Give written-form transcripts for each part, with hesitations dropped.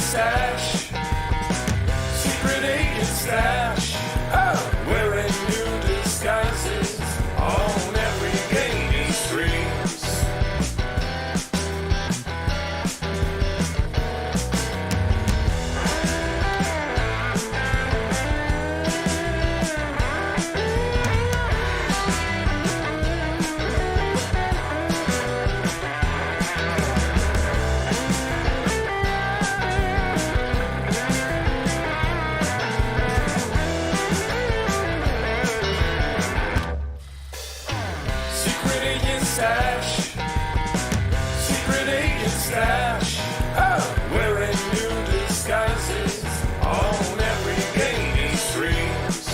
Stache. Secret Agent Stache. Oh, wearing new disguises on every game he streams. Secret Agent Stache. Secret Agent Stache. Oh, wearing new disguises on every game he streams.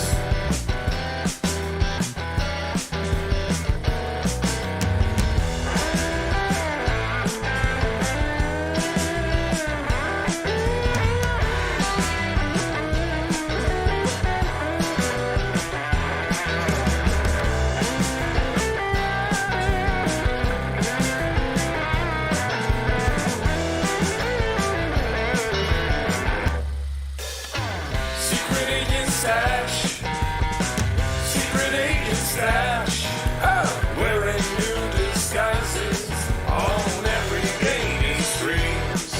Secret Agent Stache. Secret Agent Stache. Oh, wearing new disguises on every game he streams.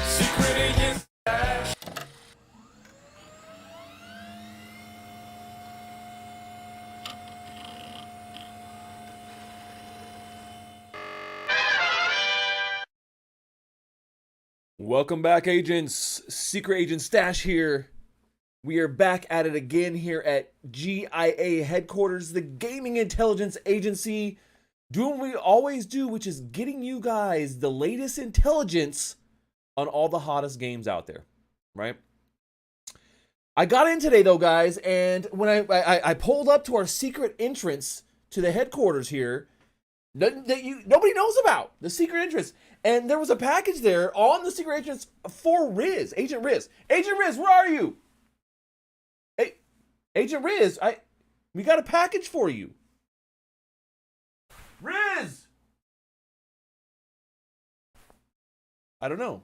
Secret Agent Stache. Welcome back, agents. Secret Agent Stache here. We are back at it again here at GIA headquarters, the gaming intelligence agency, doing what we always do, which is getting you guys the latest intelligence on all the hottest games out there, right? I got in today though, guys, and when I pulled up to our secret entrance to the headquarters here, that nobody knows about, the secret entrance. And there was a package there on the secret entrance for Riz, Agent Riz. Agent Riz, where are you? Hey, Agent Riz, we got a package for you. Riz! I don't know.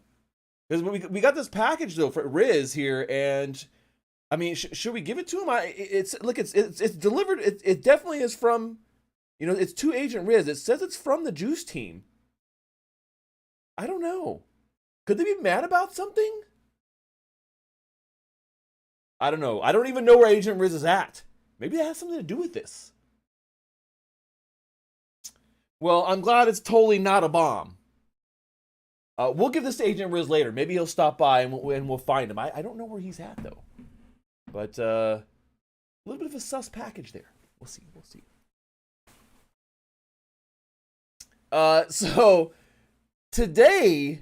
Because we got this package though for Riz here, and I mean, should we give it to him? It's delivered. It definitely is from, it's to Agent Riz. It says it's from the Juice team. I don't know. Could they be mad about something? I don't know. I don't even know where Agent Riz is at. Maybe that has something to do with this. Well, I'm glad it's totally not a bomb. We'll give this to Agent Riz later. Maybe he'll stop by and we'll find him. I don't know where he's at, though. But a little bit of a sus package there. We'll see. We'll see. So today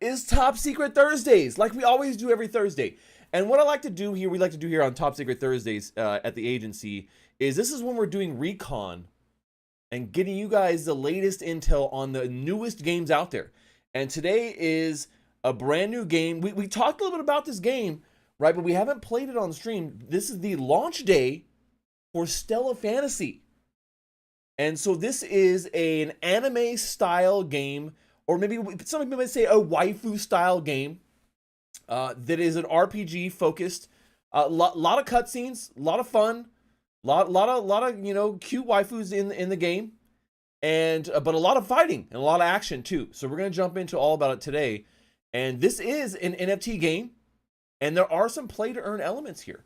is Top Secret Thursdays, like we always do every Thursday. And what I like to do here, we like to do here on Top Secret Thursdays at the agency, is this is when we're doing recon and getting you guys the latest intel on the newest games out there. And today is a brand new game. We talked a little bit about this game, right? But we haven't played it on stream. This is the launch day for Stella Fantasy. And so this is an anime style game, or maybe some people might say a waifu style game that is an RPG focused. Lot of cutscenes, a lot of fun, lot of cute waifus in the game, and but a lot of fighting and a lot of action too. So we're gonna jump into all about it today. And this is an NFT game, and there are some play to earn elements here.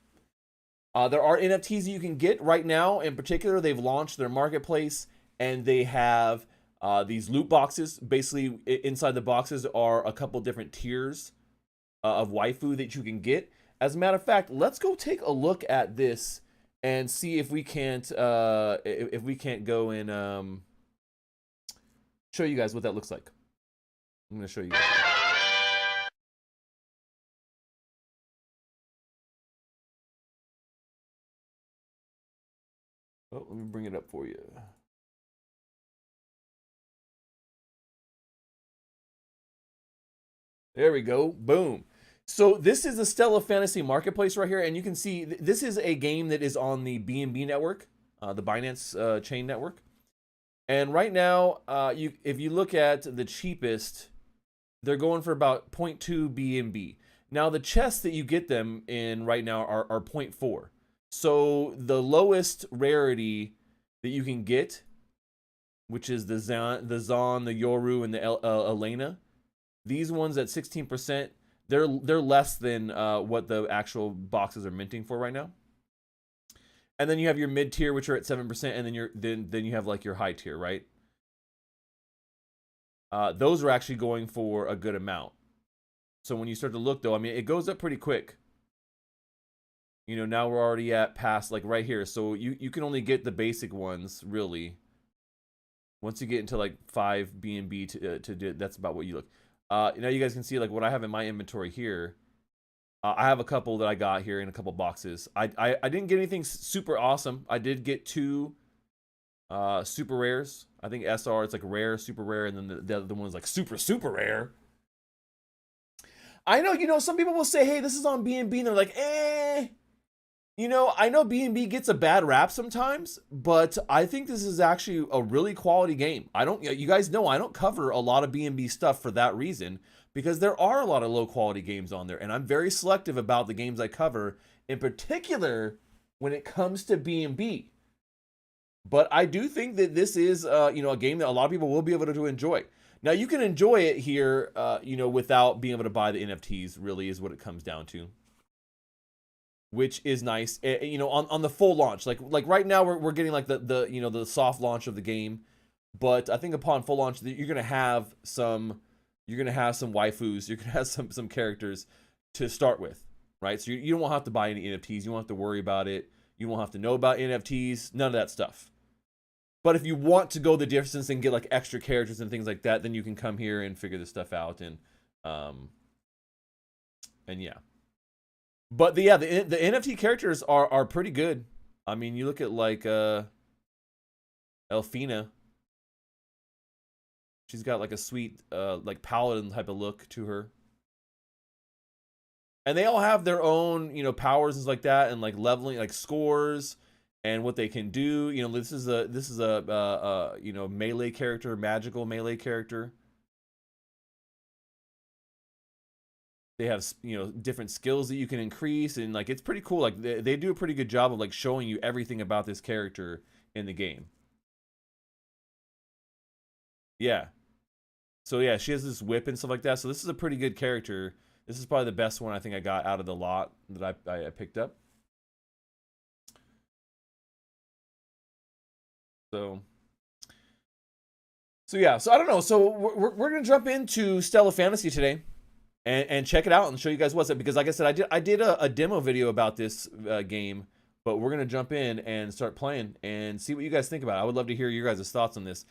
There are NFTs that you can get right now. In particular, they've launched their marketplace, and they have These loot boxes, basically inside the boxes are a couple different tiers of waifu that you can get. As a matter of fact, let's go take a look at this and see if we can't go and show you guys what that looks like. I'm gonna show you guys. Oh, let me bring it up for you. There we go. Boom. So this is the Stella Fantasy Marketplace right here, and you can see this is a game that is on the BNB network, the Binance chain network. And right now, if you look at the cheapest, they're going for about 0.2 BNB. Now the chests that you get them in right now are 0.4. So the lowest rarity that you can get, which is the Zon, the Yoru, and the Elena, these ones at 16%, they're less than what the actual boxes are minting for right now. And then you have your mid tier, which are at 7%, and then you have like your high tier, right? Those are actually going for a good amount. So when you start to look, though, I mean, it goes up pretty quick. You know, now we're already at past, like right here. So you can only get the basic ones, really. Once you get into like 5 BNB to do, that's about what you look. Now you guys can see like what I have in my inventory here. I have a couple that I got here in a couple boxes. I didn't get anything super awesome. I did get 2 super rares. I think SR, it's like rare, super rare, and then the other one is like super rare. I know, you know, some people will say, hey, this is on BNB, and they're like, eh. You know, I know BNB gets a bad rap sometimes, but I think this is actually a really quality game. You guys know I don't cover a lot of BNB stuff for that reason, because there are a lot of low quality games on there, and I'm very selective about the games I cover, in particular when it comes to BNB. But I do think that this is, you know, a game that a lot of people will be able to enjoy. Now you can enjoy it here, you know, without being able to buy the NFTs. Really, is what it comes down to, which is nice. You know, on the full launch, like right now we're getting like the you know, the soft launch of the game, but I think upon full launch you're gonna have some waifus, you're gonna have some characters to start with, right? So you don't have to buy any NFTs, you won't have to worry about it, you won't have to know about NFTs, none of that stuff. But if you want to go the distance and get like extra characters and things like that, then you can come here and figure this stuff out, and yeah. But the NFT characters are pretty good. I mean, you look at like Elfina. She's got like a sweet like paladin type of look to her. And they all have their own, you know, powers and stuff like that, and like leveling, like scores and what they can do. You know, this is a you know, melee character, magical melee character. They have, you know, different skills that you can increase, and like it's pretty cool. Like they do a pretty good job of like showing you everything about this character in the game. Yeah. So yeah, she has this whip and stuff like that. So this is a pretty good character. This is probably the best one I think I got out of the lot that I picked up. So yeah. So I don't know. So we're gonna jump into Stella Fantasy today. And check it out and show you guys what's up, because like I said, I did a demo video about this game, but we're gonna jump in and start playing and see what you guys think about it. I would love to hear your guys' thoughts on this,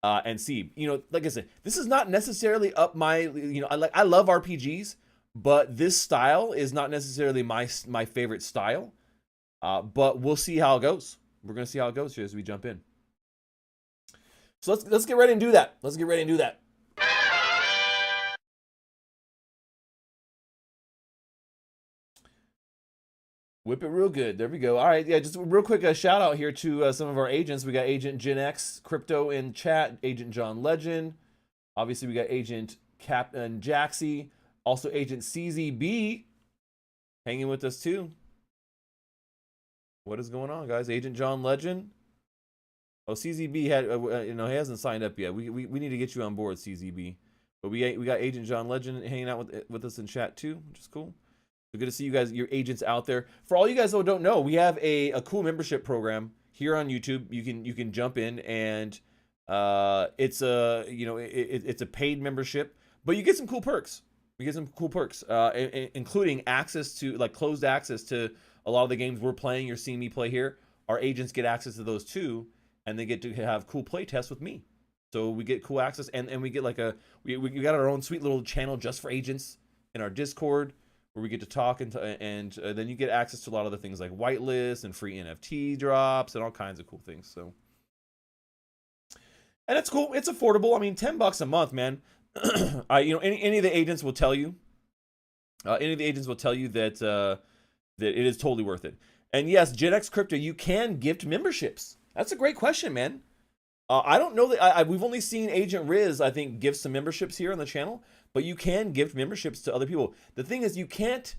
and see, you know, like I said, this is not necessarily up my, you know, I love RPGs, but this style is not necessarily my favorite style, but we'll see how it goes. We're gonna see how it goes here as we jump in. So let's get ready and do that. Let's get ready and do that. Whip it real good. There we go. All right, yeah, just real quick, a shout out here to some of our agents. We got Agent Gen X Crypto in chat, Agent John Legend. Obviously, we got Agent Captain Jaxie, also Agent CZB hanging with us too. What is going on, guys? Agent John Legend. Oh, CZB had, you know, he hasn't signed up yet. We need to get you on board, CZB. But we got Agent John Legend hanging out with us in chat too, which is cool. So good to see you guys, your agents out there. For all you guys who don't know, we have a cool membership program here on YouTube. You can jump in and It's a it's a paid membership, but you get some cool perks. You get some cool perks, including access to like closed access to a lot of the games we're playing. You're seeing me play here. Our agents get access to those too, and they get to have cool play tests with me. So we get cool access, and we get like we got our own sweet little channel just for agents in our Discord, where we get to talk and then you get access to a lot of the things like whitelist and free NFT drops and all kinds of cool things. So, and it's cool. It's affordable. I mean, $10 a month, man. Any of the agents will tell you. Any of the agents will tell you that that it is totally worth it. And yes, Gen X Crypto, you can gift memberships. That's a great question, man. I don't know that we've only seen Agent Riz, I think, give some memberships here on the channel, but you can gift memberships to other people. The thing is, you can't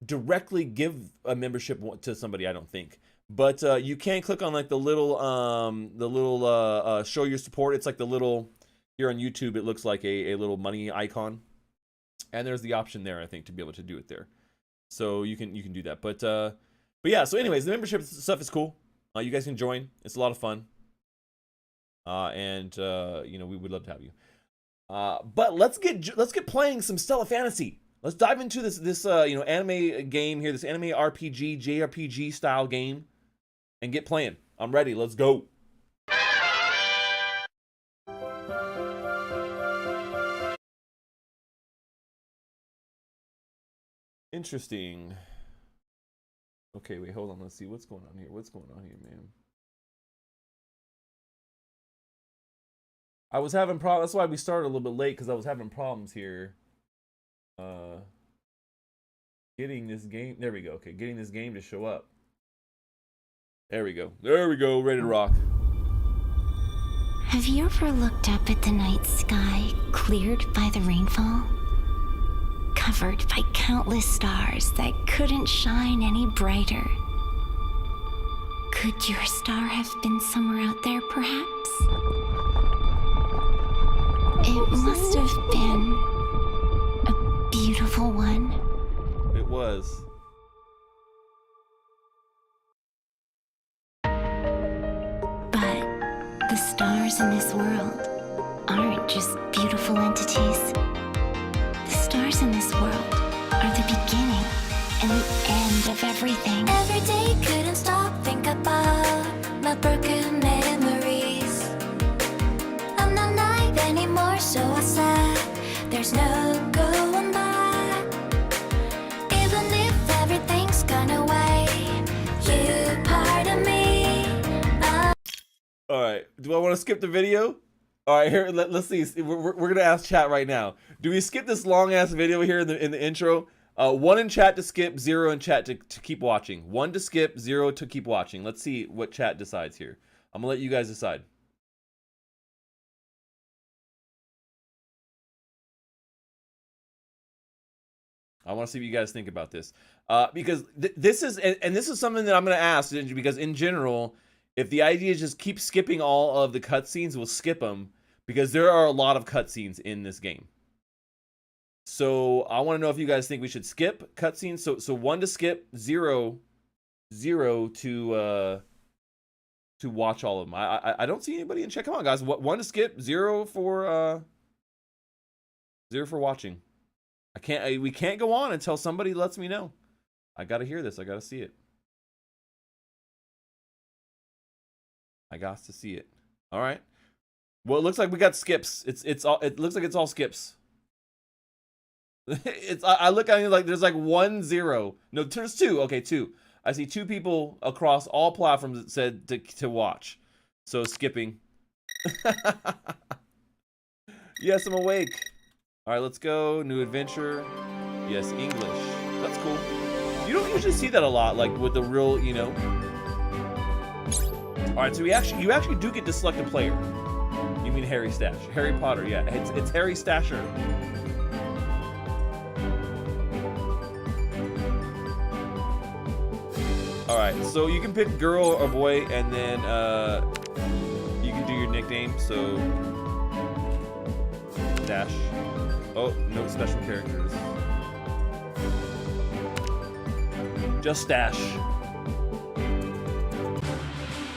directly give a membership to somebody, I don't think. But you can click on like the little show your support. It's like the little here on YouTube. It looks like a little money icon, and there's the option there, I think, to be able to do it there. So you can do that. But yeah. So anyways, the membership stuff is cool. You guys can join. It's a lot of fun. We would love to have you. But let's get playing some Stella Fantasy. Let's dive into this anime game here, this anime RPG, JRPG style game, and get playing. I'm ready. Let's go. Interesting. Okay, wait, hold on. Let's see what's going on here. What's going on here, man? I was having problems. That's why we started a little bit late, because I was having problems here. Getting this game. There we go. Okay, getting this game to show up. There we go. There we go. Ready to rock. Have you ever looked up at the night sky, cleared by the rainfall? Covered by countless stars that couldn't shine any brighter? Could your star have been somewhere out there, perhaps? It must have been a beautiful one. It was. But the stars in this world aren't just beautiful entities. The stars in this world are the beginning and the end of everything. Every day couldn't stop, think about my broken memories. I'm not naive anymore, so I said there's no going back. Even if everything's gone away, you part of me. All right. Do I want to skip the video? All right, here. Let's see. We're gonna ask chat right now. Do we skip this long ass video here in the intro? 1 in chat to skip, 0 in chat to keep watching. 1 to skip, 0 to keep watching. Let's see what chat decides here. I'm gonna let you guys decide. I want to see what you guys think about this, because this is something that I'm gonna ask, because in general, if the idea is just keep skipping all of the cutscenes, we'll skip them, because there are a lot of cutscenes in this game. So I want to know if you guys think we should skip cutscenes. So 1 to skip, 0 to watch all of them. I don't see anybody in chat. Come on, guys. 1 to skip, 0 for watching. We can't go on until somebody lets me know. I gotta hear this. I gotta see it. I got to see it. All right. Well, it looks like we got skips. It looks like it's all skips. I look at it like there's like 1 0. No, there's 2. Okay, 2. I see 2 people across all platforms that said to watch. So skipping. Yes, I'm awake. All right, let's go. New adventure. Yes, English. That's cool. You don't usually see that a lot, like with the real, All right, so you actually do get to select a player. You mean Harry Stache? Harry Potter? Yeah, it's Harry Stasher. All right, so you can pick girl or boy, and then you can do your nickname. So Stache. Oh, no special characters. Just Stache.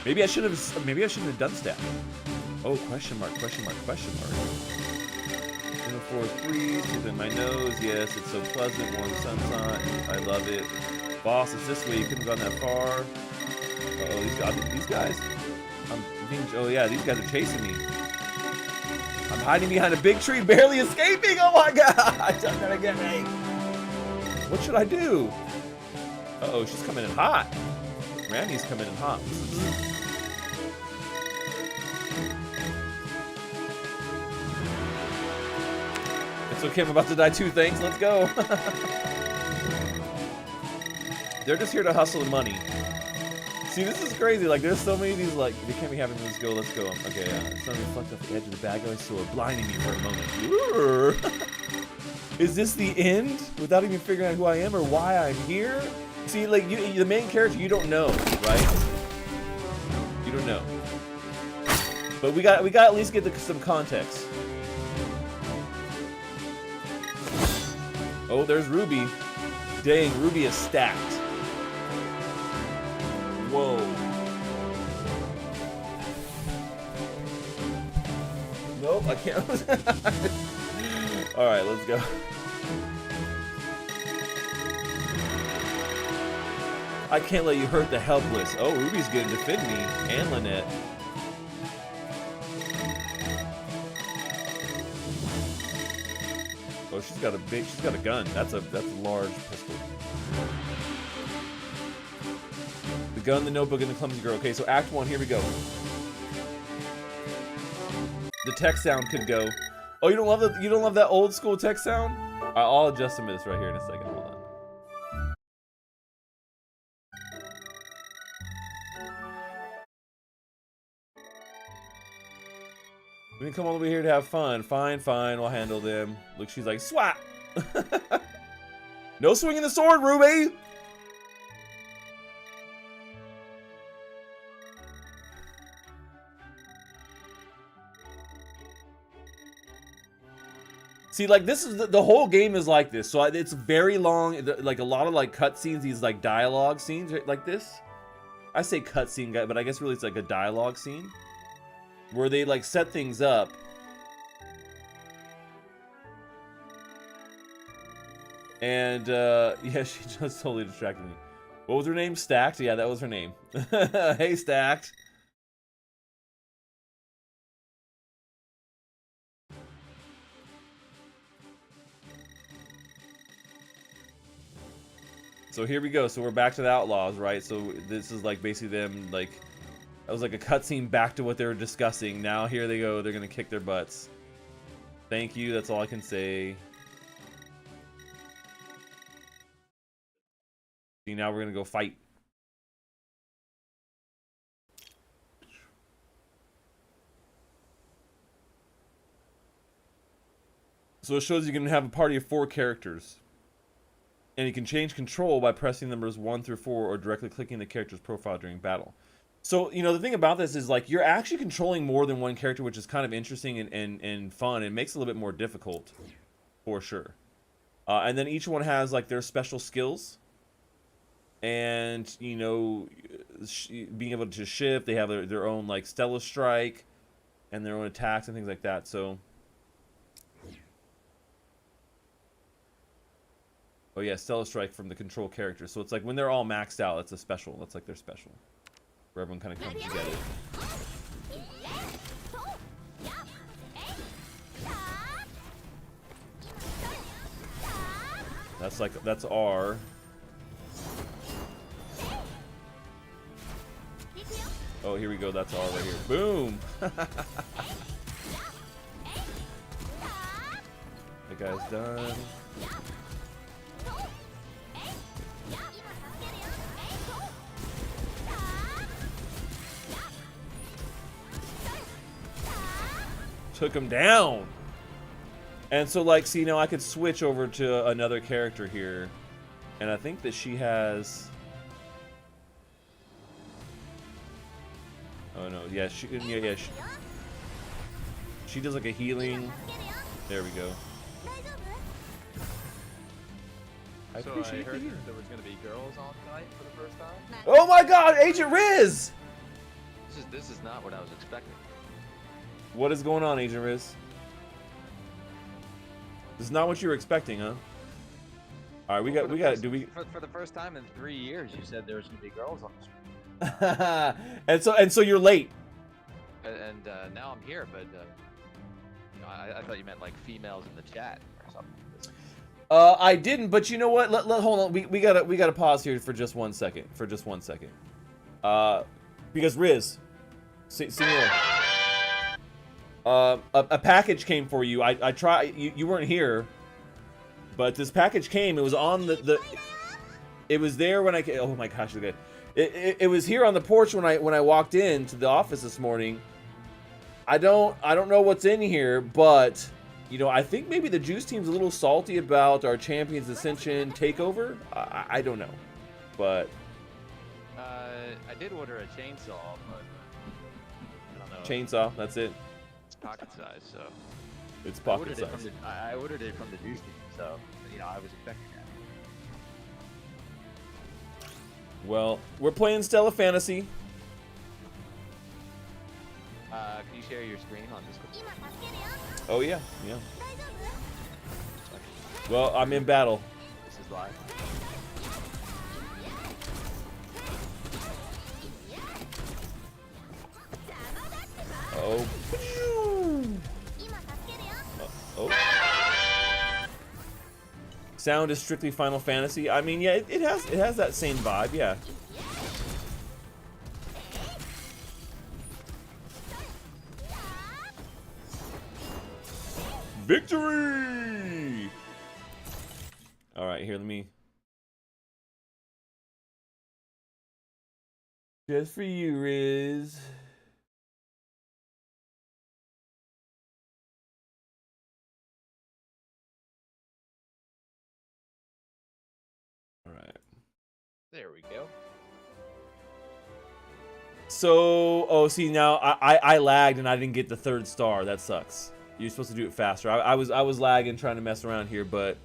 Maybe I shouldn't have done Stache. Oh, question mark, question mark, question mark. 4-3, in my nose. Yes, it's so pleasant, warm sunshine. I love it. Boss, it's this way. You couldn't have gone that far. Uh-oh, these guys. Oh yeah, these guys are chasing me. I'm hiding behind a big tree, barely escaping. Oh my god, she's gonna get me. What should I do? Uh-oh, she's coming in hot. Randy's coming in hot. It's okay, I'm about to die too, thanks, let's go. They're just here to hustle the money. See, this is crazy, like, there's so many of these, like, they can't be having this go, let's go. Okay, somebody fucked off the edge of the bad guy's sword, blinding me for a moment. Is this the end? Without even figuring out who I am or why I'm here? See, like, the main character, you don't know, right? You don't know. But we got at least get some context. Oh, there's Ruby. Dang, Ruby is stacked. Whoa. Nope, I can't. Alright, let's go. I can't let you hurt the helpless. Oh, Ruby's gonna defend me. And Lynette. Oh, she's got a gun. That's a large pistol. The gun, the notebook, and the clumsy girl. Okay, so Act 1, here we go. The text sound could go. Oh, you don't love that old school text sound? I'll adjust some of this right here in a second. Hold on. We can come all the way here to have fun. Fine, fine, we'll handle them. Look, she's like, swat! No swinging the sword, Ruby! See, like, this is the whole game is like this. So it's very long, like a lot of like cutscenes, these like dialogue scenes like this. I say cutscene, but I guess really it's like a dialogue scene where they like set things up. And yeah, she just totally distracted me. What was her name? Stacked? Yeah, that was her name. Hey, Stacked. So here we go. So we're back to the Outlaws, right? So this is like basically them, like, that was like a cutscene back to what they were discussing. Now here they go. They're gonna kick their butts. Thank you. That's all I can say. See, now we're gonna go fight. So it shows you can have a party of 4 characters. And you can change control by pressing numbers 1 through 4 or directly clicking the character's profile during battle. So, you know, the thing about this is, like, you're actually controlling more than one character, which is kind of interesting and fun. It makes it a little bit more difficult, for sure. And then each one has, like, their special skills. And, you know, being able to shift. They have their own, like, Stella Strike and their own attacks and things like that. So... Oh yeah, Stella Strike from the control character. So it's like when they're all maxed out, that's a special. That's like their special. Where everyone kind of comes together. That's like, that's R. Oh, here we go. That's R right here. Boom! That guy's done. Took him down. And so, like, see, now I could switch over to another character here. And I think that she has... Oh, no. Yeah, she does, like, a healing. There we go. I So I appreciate heard the there was going to be girls on tonight for the first time. Oh my god, Agent Riz! This is not what I was expecting. What is going on, Agent Riz? This is not what you were expecting, huh? All right, we got it. Do we? For the first time in 3 years, you said there was gonna be girls on the stream. and so you're late. And now I'm here, but you know, I thought you meant like females in the chat or something. I didn't, but you know what? Hold on. We gotta pause here for just 1 second. Because Riz, Senor, a package came for you. I tried. You weren't here, but this package came. It was on the. It was there when I. Oh my gosh! Okay. It was here on the porch when I walked into the office this morning. I don't know what's in here, but. You know, I think maybe the Juice team's a little salty about our Champions Ascension takeover. I don't know, but I did order a chainsaw, but I don't know. Chainsaw, that's it. It's pocket size, so It's pocket size. I ordered it from the Juice team, so you know I was expecting that. Well, we're playing Stella Fantasy. Can you share your screen on Discord? Oh yeah. Well, I'm in battle. This is live. Oh. Oh. Sound is strictly Final Fantasy. I mean, yeah, it has that same vibe, yeah. Victory! All right, here, let me. Just for you, Riz. All right. There we go. So, oh, see, now I lagged and I didn't get the 3rd star. That sucks. You're supposed to do it faster. I was lagging trying to mess around here, but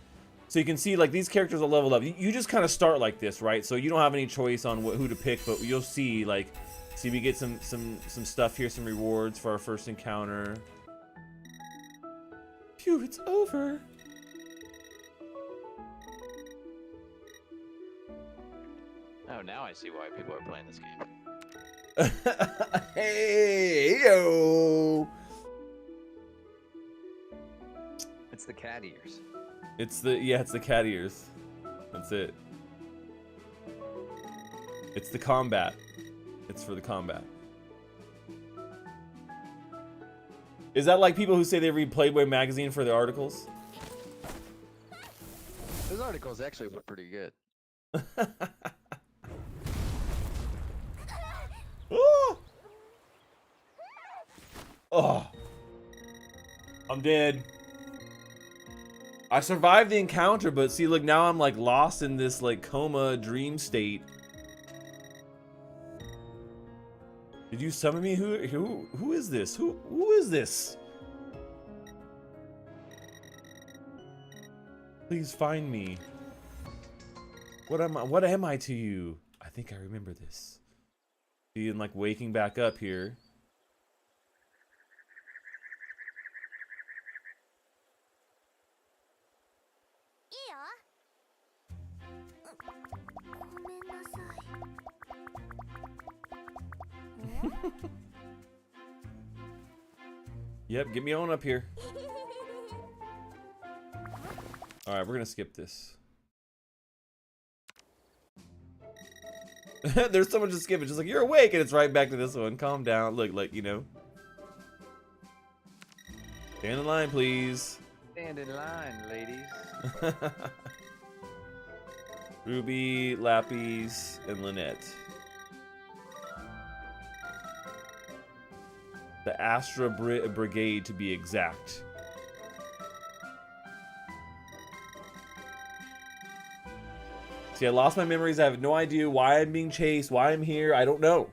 so you can see like these characters are leveled up. You just kind of start like this, right? So you don't have any choice on who to pick, but you'll see like, see we get some stuff here, some rewards for our first encounter. Phew, it's over. Oh, now I see why people are playing this game. Hey yo. It's the cat ears. It's the cat ears. That's it. It's the combat. It's for the combat. Is that like people who say they read Playboy magazine for their articles? Those articles actually look pretty good. Oh! Oh. I'm dead. I survived the encounter, but see, look, now I'm like lost in this like coma dream state. Did you summon me? Who is this? Who is this? Please find me. What am I to you? I think I remember this. See, and like waking back up here. Yep, get me on up here. Alright, we're gonna skip this. There's so much to skip. It's just like, you're awake, and it's right back to this one. Calm down. Look, like, you know. Stand in line, please. Stand in line, ladies. Ruby, Lapis, and Lynette. The Astra Brigade, to be exact. See, I lost my memories. I have no idea why I'm being chased, why I'm here. I don't know.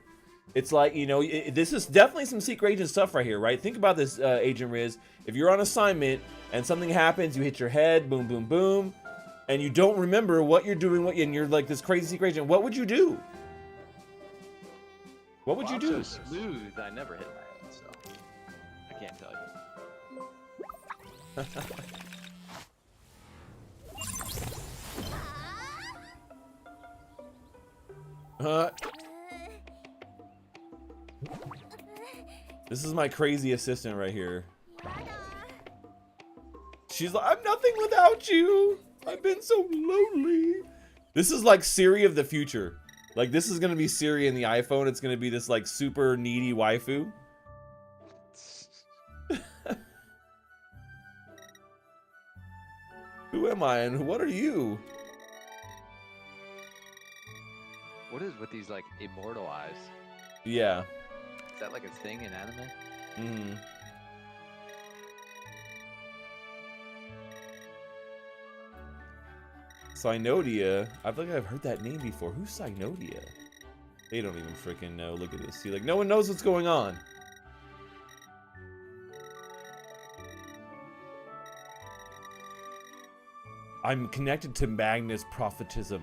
It's like, you know, this is definitely some Secret Agent stuff right here, right? Think about this, Agent Riz. If you're on assignment and something happens, you hit your head, boom, boom, boom, and you don't remember what you're doing, and you're like this crazy Secret Agent, what would you do? What would you do? I'm so smooth, I never hit my head, so I can't This is my crazy assistant right here. She's like, I'm nothing without you. I've been so lonely. This is like Siri of the future. Like, this is gonna be Siri in the iPhone. It's gonna be this like super needy waifu. Who am I and what are you? What is with these like immortal eyes? Yeah. Is that like a thing in anime? Mm-hmm. Cynodia. I feel like I've heard that name before. Who's Cynodia? They don't even freaking know. Look at this. See, like, no one knows what's going on. I'm connected to Magnus Prophetism.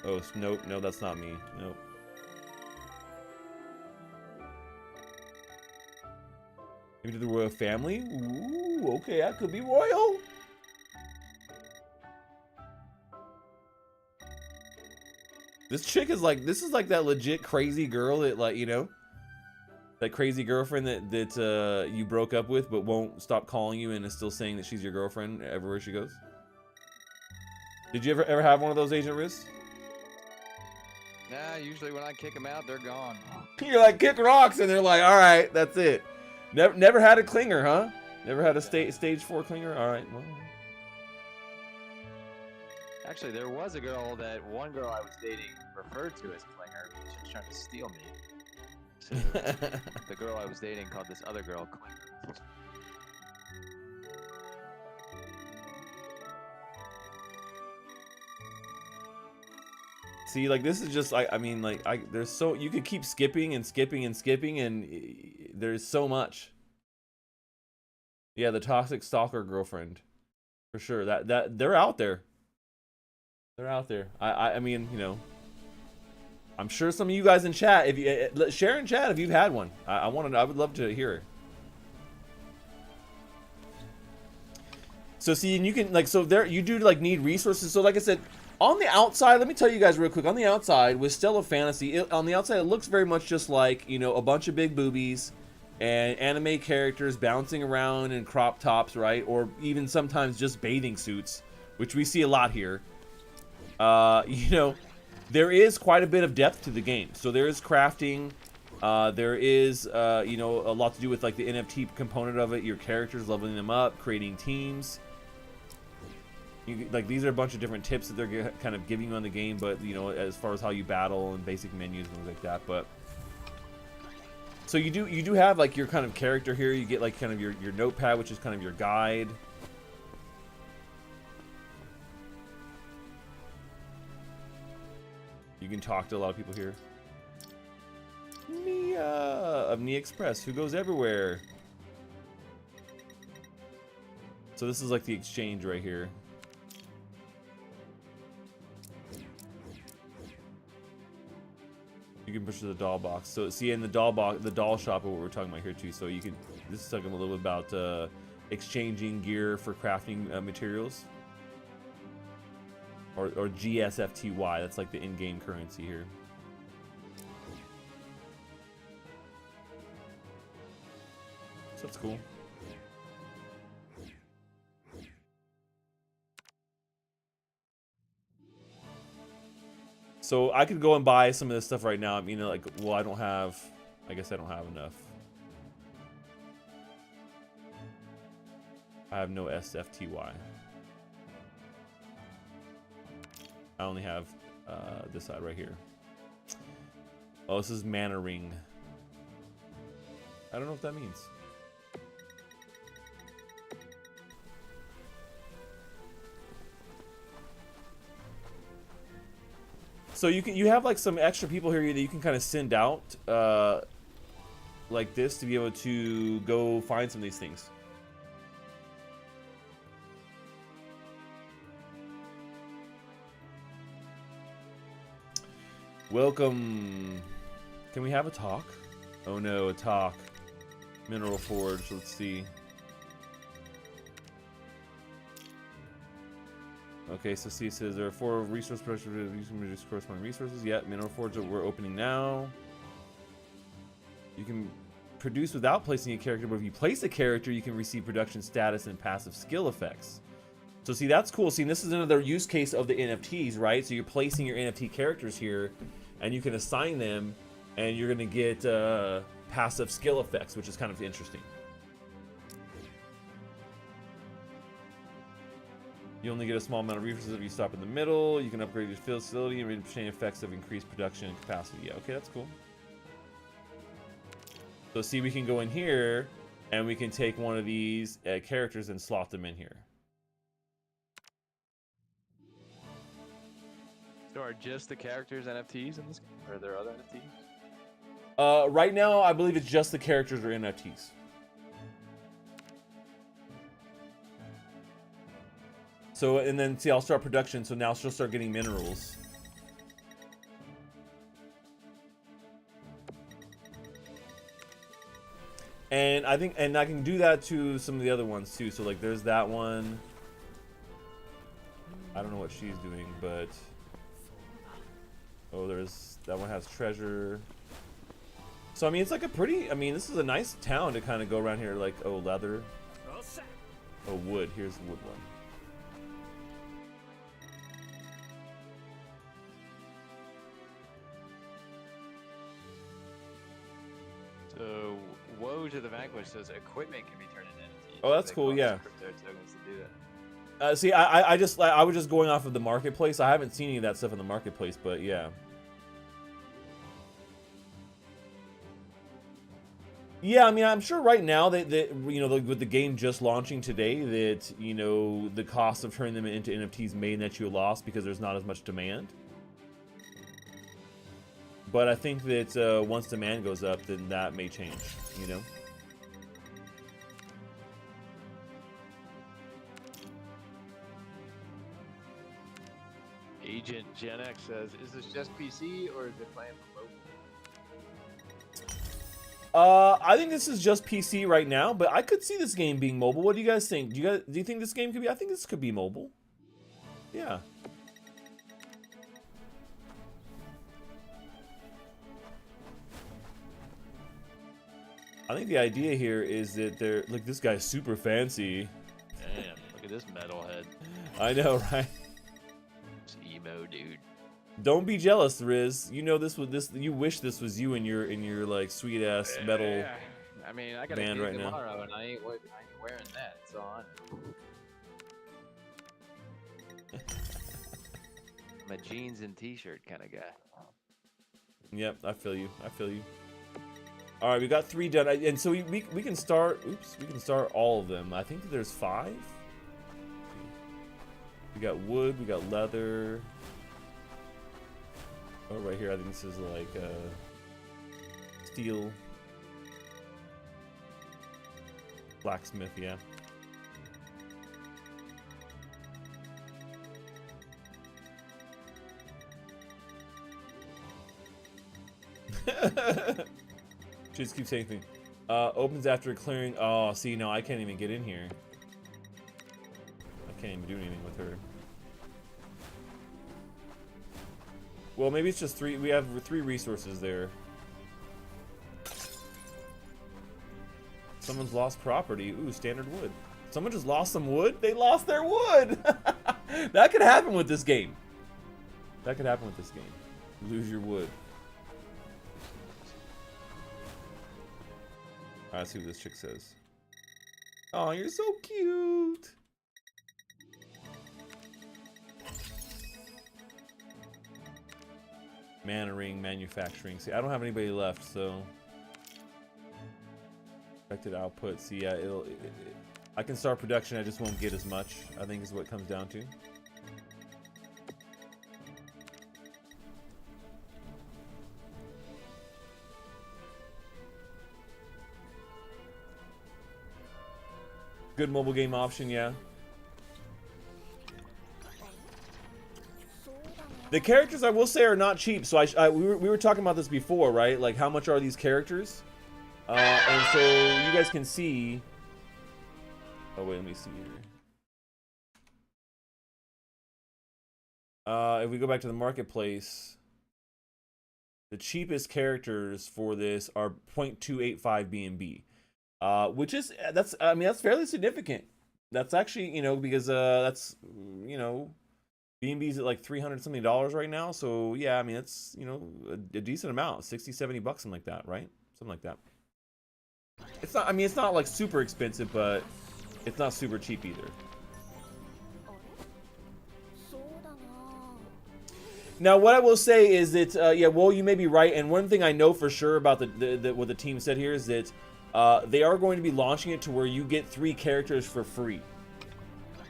Oh, nope. No, that's not me. Nope. Maybe to the royal family? Ooh, okay, I could be royal. This chick is like, this is like that legit crazy girl that, like, you know, that crazy girlfriend that you broke up with but won't stop calling you and is still saying that she's your girlfriend everywhere she goes. Did you ever have one of those, Agent Riz? Nah, usually when I kick them out, they're gone. You're like, kick rocks, and they're like, all right, that's it. Never had a clinger, huh? Never had a stage 4 clinger? All right, well. Actually, there was a girl that one girl I was dating referred to as Klinger. She was trying to steal me. So the girl I was dating called this other girl Klinger. See, like, this is just, I mean, like, there's so, you could keep skipping and skipping and skipping, and there's so much. Yeah, the toxic stalker girlfriend. For sure. That they're out there. They're out there. I mean, you know, I'm sure some of you guys in chat, if you share in chat if you've had one. I would love to hear it. So see, and you can, like, so there, you do like need resources. So like I said, on the outside, let me tell you guys real quick, on the outside with Stella Fantasy, on the outside it looks very much just like, you know, a bunch of big boobies and anime characters bouncing around in crop tops, right? Or even sometimes just bathing suits, which we see a lot here. You know, there is quite a bit of depth to the game. So there is crafting, there is, you know, a lot to do with like the NFT component of it, your characters, leveling them up, creating teams. Like, these are a bunch of different tips that they're kind of giving you on the game, but, you know, as far as how you battle and basic menus and things like that. But so you do have like your kind of character here. You get like kind of your notepad, which is kind of your guide. You can talk to a lot of people here. Nia of Nia Express, who goes everywhere. So this is like the exchange right here. You can push to the doll box. So see, in the doll box, the doll shop, what we're talking about here too. So you can. This is talking a little bit about exchanging gear for crafting materials, or GSFTY. That's like the in-game currency here. So that's cool. So I could go and buy some of this stuff right now. I mean, like, well, I guess I don't have enough. I have no SFTY. I only have this side right here. Oh, this is Mana Ring. I don't know what that means. So you have like some extra people here that you can kind of send out like this to be able to go find some of these things. Welcome. Can we have a talk? Oh no, a talk. Mineral Forge. Let's see. Okay, so see, it says there are 4 resource production reduce corresponding resources. Yeah, Mineral Forge that we're opening now. You can produce without placing a character, but if you place a character, you can receive production status and passive skill effects. So see, that's cool. See, this is another use case of the NFTs, right? So you're placing your NFT characters here, and you can assign them, and you're gonna get passive skill effects, which is kind of interesting. You only get a small amount of resources if you stop in the middle. You can upgrade your facility and obtain effects of increased production and capacity. Yeah, okay, that's cool. So see, we can go in here, and we can take one of these characters and slot them in here. So are just the characters NFTs in this game? Or are there other NFTs? Right now, I believe it's just the characters or NFTs. So, and then see, I'll start production, so now she'll start getting minerals. And I think, and I can do that to some of the other ones too. So like there's that one. I don't know what she's doing, but oh, there's that one has treasure. So I mean, it's like a pretty, I mean, this is a nice town to kind of go around here. Like, oh, leather. Oh, wood. Here's the wood one. So, Woe to the Vanquish says equipment can be turned into NFTs. Oh, that's They cool, cost yeah. crypto tokens to do that. See, I was just going off of the marketplace. I haven't seen any of that stuff in the marketplace, but yeah. Yeah, I mean, I'm sure right now that you know, with the game just launching today, that you know the cost of turning them into NFTs may net you a loss because there's not as much demand. But I think that once demand goes up, then that may change. You know. Agent Gen X says, "Is this just PC or is it playing for mobile?" I think this is just PC right now, but I could see this game being mobile. What do you guys think? Do you think this game could be? I think this could be mobile. Yeah. I think the idea here is that they're look. This guy's super fancy. Damn! Look at this metalhead. I know, right? This emo dude. Don't be jealous, Riz. You know this was this. You wish this was you in your like sweet ass metal. Yeah. I mean, I got a band gig right now. tomorrow, and I ain't wearing that. It's on. I'm a jeans and t-shirt kind of guy. Yep, I feel you. I feel you. All right, we got 3 done, and so we can start. Oops, we can start all of them. I think that there's 5. We got wood. We got leather. Oh, right here, I think this is like steel. Blacksmith, yeah. Just keep saying things. Opens after clearing. Oh, see, no, I can't even get in here. I can't even do anything with her. Well, maybe it's just 3. We have 3 resources there. Someone's lost property. Ooh, standard wood. Someone just lost some wood? They lost their wood! That could happen with this game. That could happen with this game. Lose your wood. Alright, let's see what this chick says. Oh, you're so cute! Mana ring, manufacturing. See, I don't have anybody left, so... Expected output. See, yeah, I can start production, I just won't get as much, I think is what it comes down to. Good mobile game option, yeah. The characters, I will say, are not cheap. So we were talking about this before, right? Like, how much are these characters? And so you guys can see. Oh wait, let me see here. If we go back to the marketplace, the cheapest characters for this are 0.285 BNB, which is that's fairly significant. That's actually, you know, because that's, you know, BNB's at like $300 something right now. So yeah, I mean that's, you know, a decent amount, 60, 70 bucks, something like that, right? Something like that. It's not, I mean, it's not like super expensive, but it's not super cheap either. Now, what I will say is that, yeah, well, you may be right. And one thing I know for sure about what the team said here is that they are going to be launching it to where you get 3 characters for free.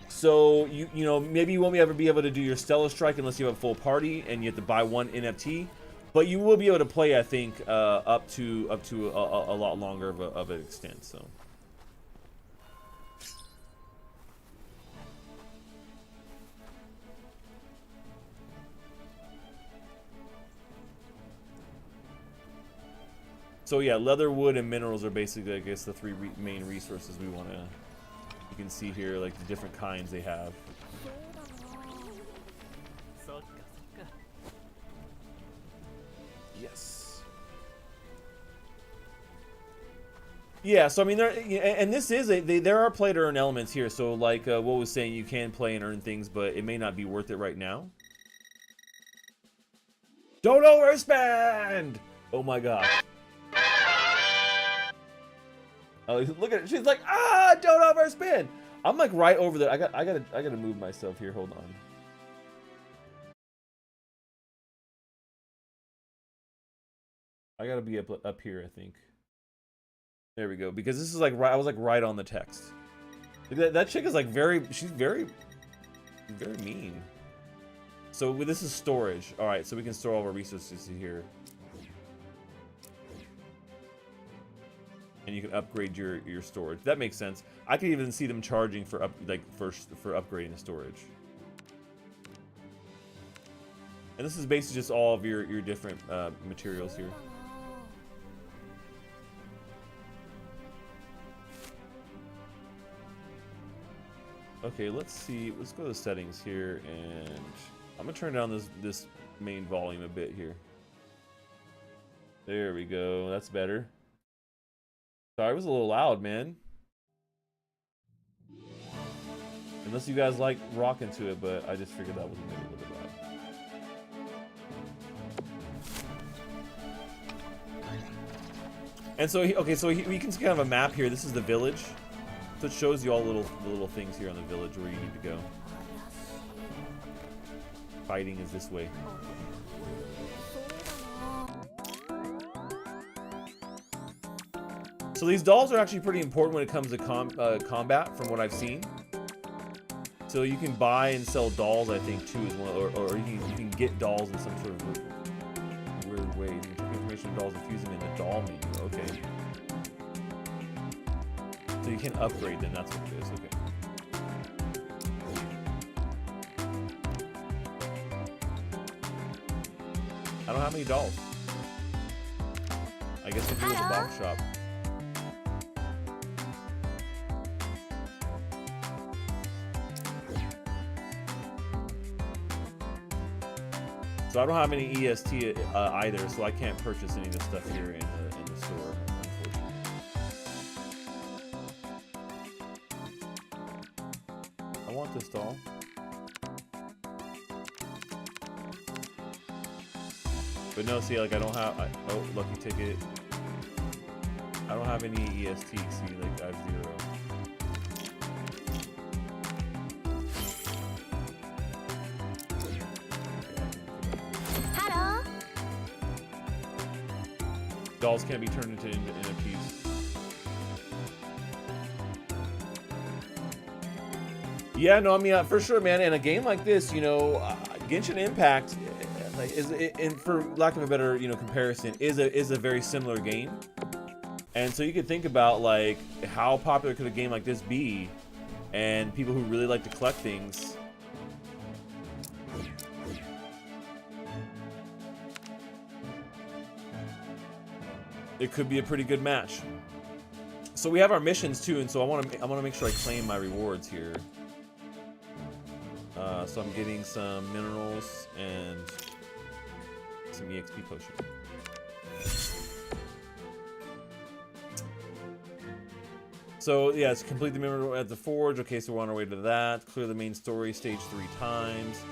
So, you know, maybe you won't ever be able to do your Stella Strike unless you have a full party and you have to buy 1 NFT. But you will be able to play, I think, up to a lot longer of an extent, so. So yeah, leather, wood, and minerals are basically, I guess, the 3 main resources we want to. You can see here, like, the different kinds they have. Yes. Yeah, so I mean, and this is there are play to earn elements here. So like what was saying, you can play and earn things, but it may not be worth it right now. Don't overspend! Oh my god. Oh, look at it. She's like, ah, don't overspend. I'm like right over there. I gotta move myself here. Hold on. I gotta be up here, I think. There we go. Because this is like right. I was like right on the text. That chick is like she's very mean. So this is storage. All right, so we can store all our resources here. And you can upgrade your storage. That makes sense. I could even see them charging for upgrading the storage. And this is basically just all of your different materials here. Okay, let's see. Let's go to the settings here, and I'm gonna turn down this main volume a bit here. There we go. That's better. Sorry, it was a little loud, man. Unless you guys like rocking to it, but I just figured that was maybe a little bit loud. And so, okay, so we can see kind of a map here. This is the village. So it shows you all the little things here on the village where you need to go. Fighting is this way. So these dolls are actually pretty important when it comes to combat, from what I've seen. So you can buy and sell dolls, I think, too, as well, or you can get dolls in some sort of weird way. You can take information on dolls and fuse them in the doll menu. Okay. So you can upgrade them. That's what it is. Okay. I don't have any dolls. I guess I'll do it at the box shop. So I don't have any EST either, so I can't purchase any of this stuff here in the store, unfortunately. I want this doll. But no, see, like I don't have. Oh, lucky ticket. I don't have any EST. See, like I have 0. Dolls can't be turned into NFTs. Yeah, no, I mean, for sure, man. In a game like this, you know, Genshin Impact, and for lack of a better, you know, comparison, is a very similar game. And so you could think about like how popular could a game like this be, and people who really like to collect things. it could be a pretty good match. So we have our missions too, and so I want to make sure I claim my rewards here. So I'm getting some minerals and some EXP potion. So yeah, it's complete the mineral at the forge. Okay, so we're on our way to that. Clear the main story stage 3 times.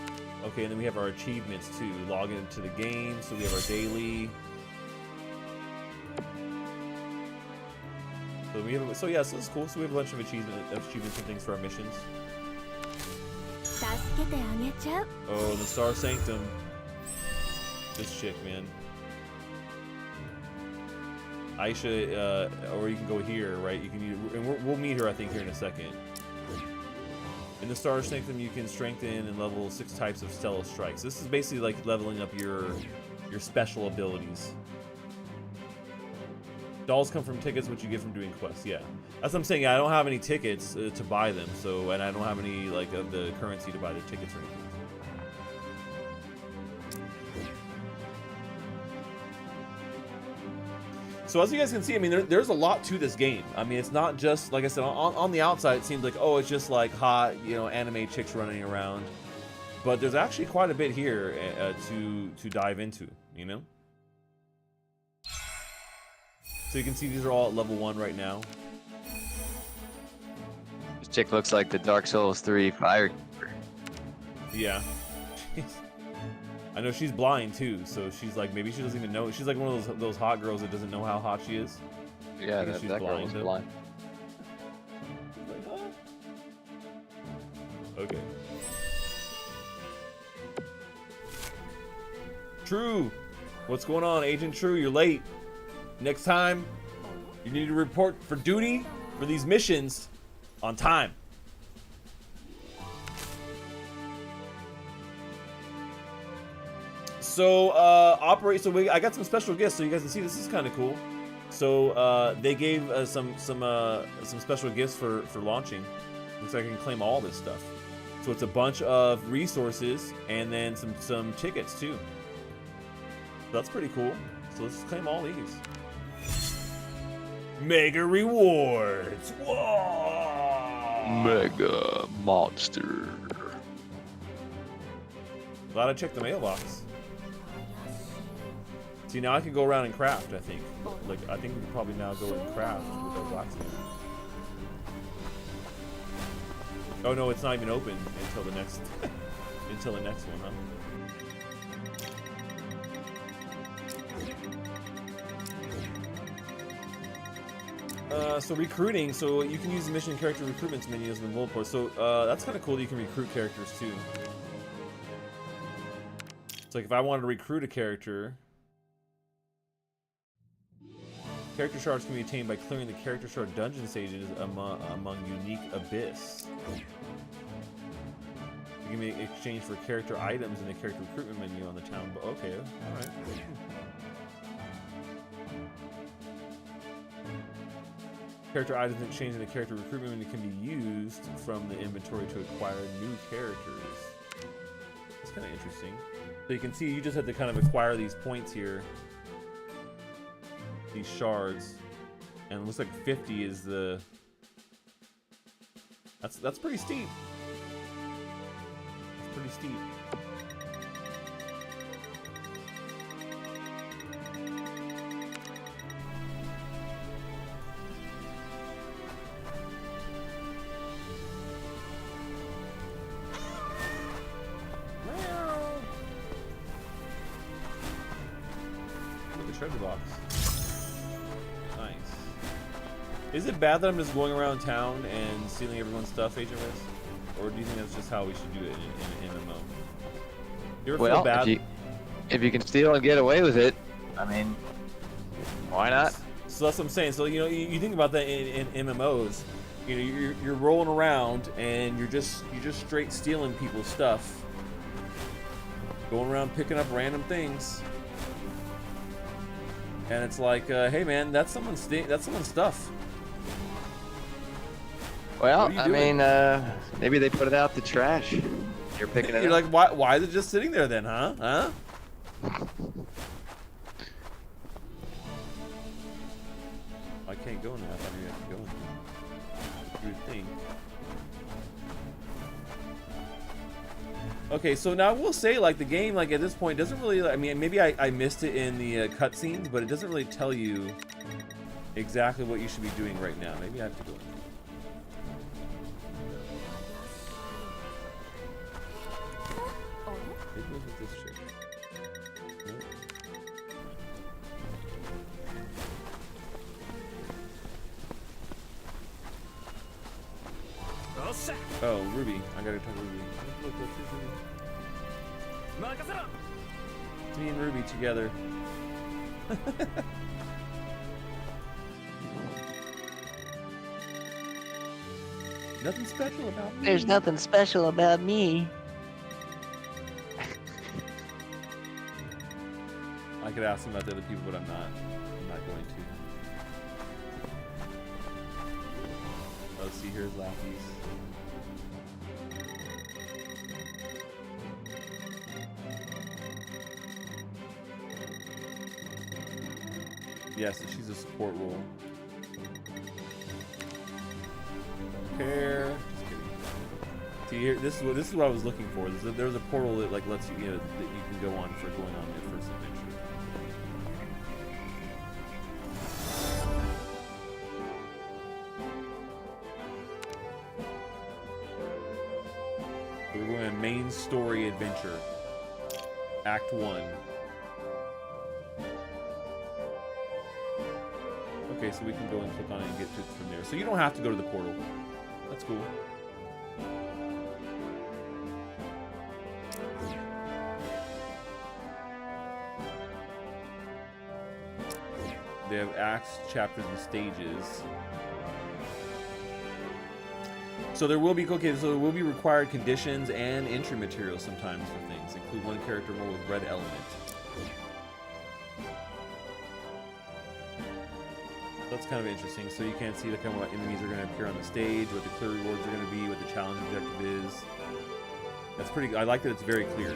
Okay, and then we have our achievements too. Log into the game. So we have our daily. So yeah, so it's cool. So we have a bunch of achievements and things for our missions. Oh, the Star Sanctum. This chick, man. Aisha, or you can go here, right? You can, and we'll meet her, I think, here in a second. In the Star Sanctum, you can strengthen and level 6 types of Stella strikes. This is basically like leveling up your special abilities. Dolls come from tickets, which you get from doing quests. Yeah, that's what I'm saying. I don't have any tickets to buy them, so, and I don't have any like of the currency to buy the tickets or anything. So as you guys can see, I mean, there's a lot to this game. I mean, it's not just, like I said, on the outside, it seems like, oh, it's just like hot, you know, anime chicks running around. But there's actually quite a bit here to dive into, you know? So you can see these are all at level 1 right now. This chick looks like the Dark Souls 3 fire. Yeah. I know she's blind too, so she's like, maybe she doesn't even know. She's like one of those hot girls that doesn't know how hot she is. Yeah, that girl was blind. Okay. True. What's going on, Agent True? You're late. Next time, you need to report for duty for these missions on time. So, I got some special gifts, so you guys can see this is kind of cool. So, they gave some special gifts for launching. Looks like I can claim all this stuff. So it's a bunch of resources and then some tickets too. So that's pretty cool. So let's claim all these. Mega rewards. Whoa! Mega monster. Glad I checked the mailbox. See, now I can go around and craft, I think. Like, I think we can probably now go and craft with our blacksmith. Oh no, it's not even open until the next until the next one, huh? So recruiting, so you can use the mission character recruitment menu as the goal port. So that's kind of cool that you can recruit characters too. It's like if I wanted to recruit a character, character shards can be attained by clearing the character shard dungeon stages among unique abyss. You can be exchanged for character items in the character recruitment menu on the town. But okay, all right. Character items exchanged in the character recruitment menu can be used from the inventory to acquire new characters. That's kind of interesting. So you can see you just have to kind of acquire these points here. These shards, and it looks like 50 is the. That's pretty steep. It's pretty steep. Look at the treasure box. Nice. Is it bad that I'm just going around town and stealing everyone's stuff, Agent Riz? Or do you think that's just how we should do it in MMO? You ever feel bad? If you can steal and get away with it, I mean, why not? So that's what I'm saying. So you know, you think about that in MMOs. You know, you're rolling around and you're just straight stealing people's stuff, going around picking up random things. And it's like, hey man, that's someone's stuff. Well, I mean, maybe they put it out the trash. You're picking it You're up. like, why is it just sitting there then, huh? I can't go now. I thought you had to go in. You would think. Okay, so now I will say, like, the game, like, at this point doesn't really, I mean, maybe I missed it in the cutscenes, but it doesn't really tell you exactly what you should be doing right now. Maybe I have to go in. Maybe it was with this chick. Nope. Oh, Ruby. I gotta talk to Ruby. Look, that's Ruby. It's me and Ruby together. Nothing special about me. There's nothing special about me. I could ask him about the other people, but I'm not going to. Oh, see, here's Lappies. Yes, she's a support role. Pair. Just kidding. See here, this is what I was looking for. There's a portal that like lets you, that you can go on for going on your first adventure. So we're going on main story adventure, Act 1. Okay, so we can go and click on it and get to it from there. So you don't have to go to the portal. That's cool. They have acts, chapters, and stages. So there will be required conditions and entry materials sometimes for things. Include one character role with red element. That's kind of interesting. So you can't see the kind of what enemies are going to appear on the stage, what the clear rewards are going to be, what the challenge objective is. That's pretty. I like that it's very clear.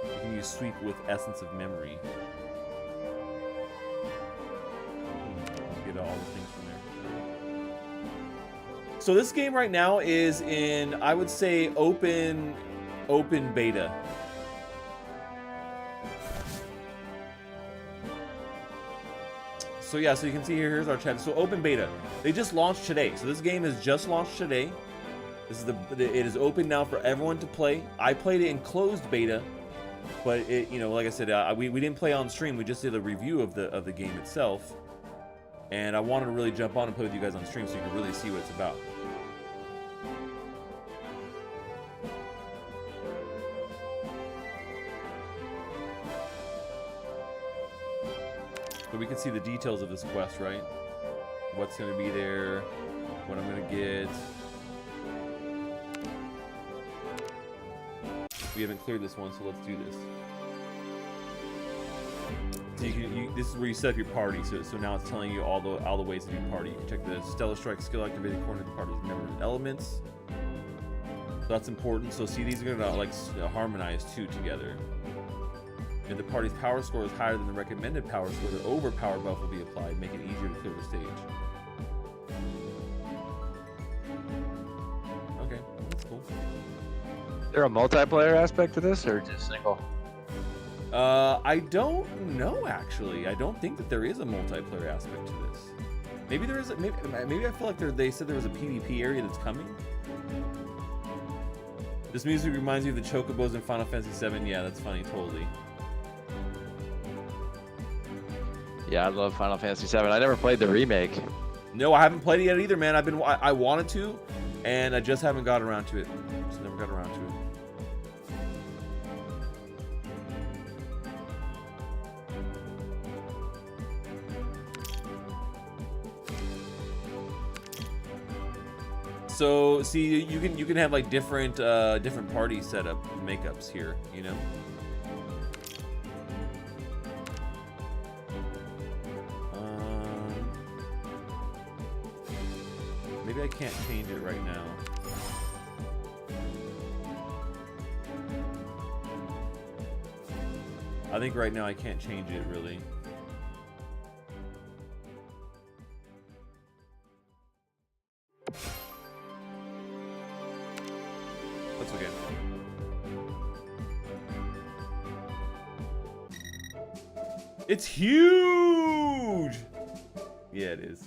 You can use sweep with essence of memory. Get all the things from there. So this game right now is in, I would say, open beta. So yeah, so you can see here's our chat. So open beta. They just launched today. So this game is just launched today. This is it is open now for everyone to play. I played it in closed beta, but it, like I said, we didn't play on stream. We just did a review of the game itself. And I wanted to really jump on and play with you guys on stream so you can really see what it's about. So we can see the details of this quest, right? What's going to be there, what I'm going to get. We haven't cleared this one, so let's do this. So this is where you set up your party. So now it's telling you all the ways to do party. You can check the Stella Strike skill activated according to the party's members and elements. So that's important. So see, these are going to harmonize two together. If the party's power score is higher than the recommended power score, the overpower buff will be applied, making it easier to clear the stage. Okay, that's cool. Is there a multiplayer aspect to this, or just single? I don't know, actually. I don't think that there is a multiplayer aspect to this. Maybe there is. Maybe I feel like they said there was a PvP area that's coming. This music reminds me of the chocobos in Final Fantasy VII. Yeah, that's funny, totally. Yeah, I love Final Fantasy VII. I never played the remake. No, I haven't played it yet either, man. I wanted to, and I just haven't got around to it. Just never got around to it. So see, you can have like different party setup makeups here, Maybe I can't change it right now. I think right now I can't change it really. That's okay. It's huge! Yeah, it is.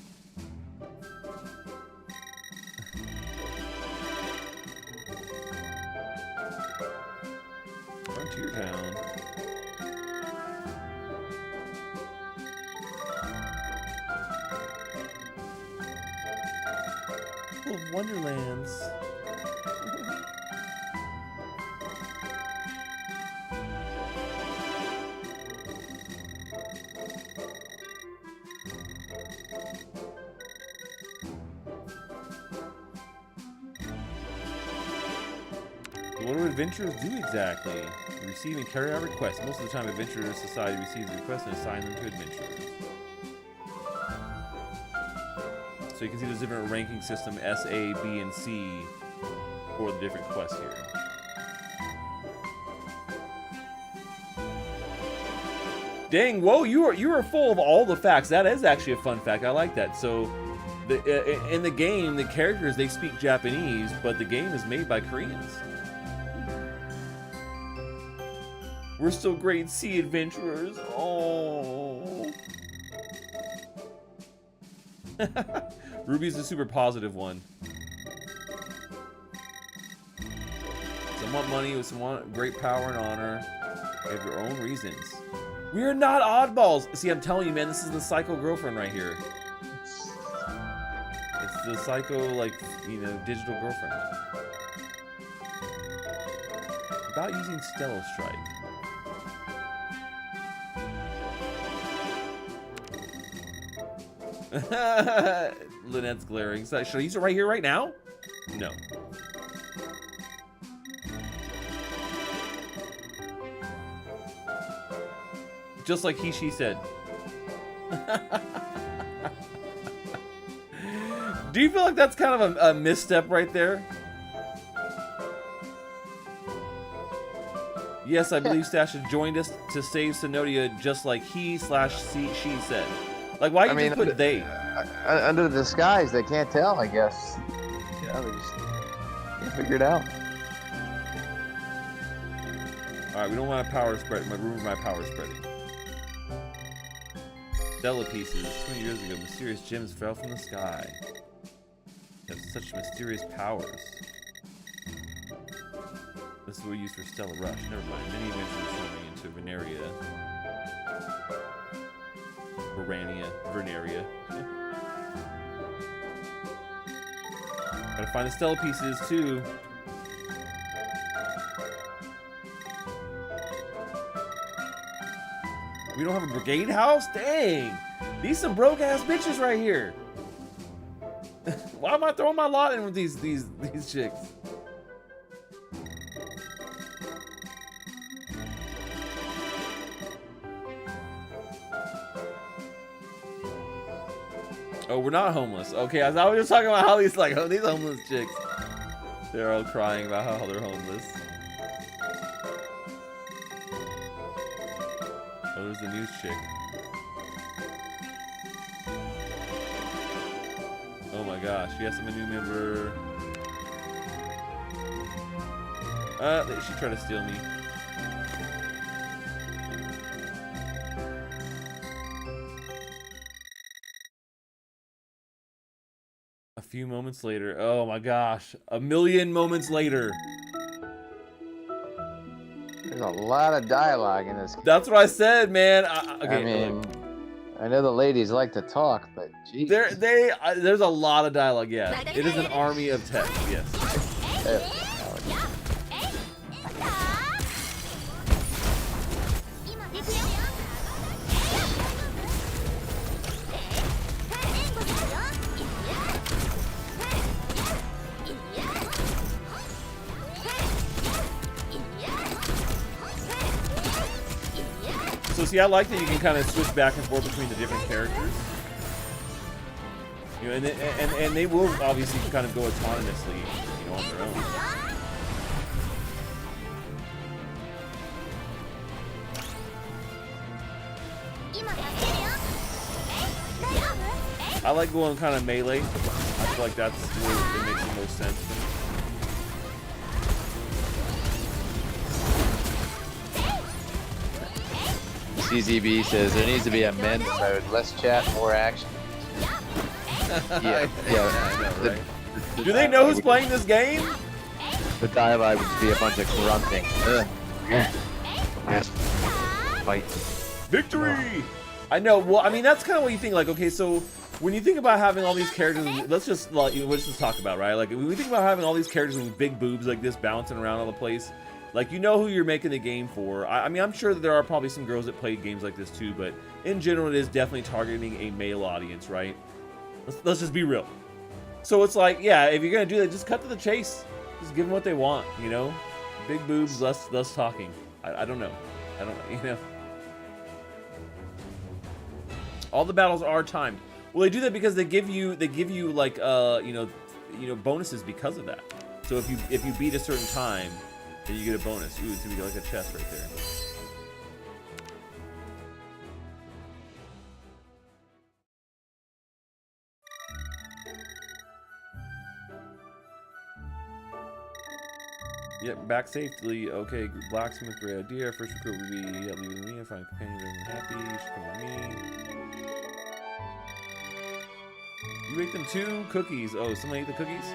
Frontier Town. Full of Wonderlands. What do adventurers do exactly? Receive and carry out requests. Most of the time, Adventurer Society receives requests and assigns them to adventurers. So you can see there's different ranking system, S, A, B, and C for the different quests here. Dang, whoa, you are full of all the facts. That is actually a fun fact. I like that. So in the game, the characters, they speak Japanese, but the game is made by Koreans. We're still grade C adventurers. Oh. Ruby's a super positive one. Some want money, some want great power and honor. They have their own reasons. We are not oddballs. See, I'm telling you, man, this is the psycho girlfriend right here. It's the psycho, like, you know, digital girlfriend. About using Stella Strike. Lynette's glaring. So, should I use it right here, right now? No. Just like she said. Do you feel like that's kind of a misstep right there? Yes, I believe Stache joined us to save Sonodia just like she said. Like, why you just put they? Under the disguise, they can't tell, I guess. Yeah, they just can't figure it out. Alright, we don't want to power spread. Remove my power spreading. Stella pieces. 20 years ago, mysterious gems fell from the sky. They have such mysterious powers. This is what we use for Stella Rush. Never mind. Many adventures turning into Verania. Gotta find the Stella pieces too. We don't have a brigade house? Dang! These some broke ass bitches right here. Why am I throwing my lot in with these chicks? Oh, we're not homeless. Okay, I was just talking about how these these homeless chicks. They're all crying about how they're homeless. Oh, there's the news chick. Oh my gosh, yes, I'm a new member. She tried to steal me. A few moments later. Oh my gosh. A million moments later. There's a lot of dialogue in this. That's what I said, man. Okay, I mean, I know the ladies like to talk, but geez. There's a lot of dialogue, yeah. It is an army of text, yes. So see, I like that you can kind of switch back and forth between the different characters. You know, and they will obviously kind of go autonomously, you know, on their own. I like going kind of melee. I feel like that's where it makes the most sense. CZB says there needs to be a men's mode, less chat, more action. Yeah, I know, right? Do they know who's playing this game? The dialogue would be a bunch of grunting. Yes. Fight. Victory! I know. Well, I mean, that's kind of what you think. Like, okay, so when you think about having all these characters, let's just talk about, right? Like, when we think about having all these characters with big boobs like this bouncing around all the place, like, you know who you're making the game for. I mean, I'm sure that there are probably some girls that play games like this too, but in general, it is definitely targeting a male audience, right? Let's just be real. So it's like, yeah, if you're gonna do that, just cut to the chase. Just give them what they want, you know? Big boobs, less talking. I don't know. I don't, you know. All the battles are timed. Well, they do that because they give you like you know bonuses because of that. So if you beat a certain time, then you get a bonus. Ooh, it's gonna be like a chest right there. Yep, back safely. Okay, blacksmith, great idea. First recruit would be leave with me. If I'm a companion, I'm happy. You should come with me. You ate them too? Cookies. Oh, someone ate the cookies?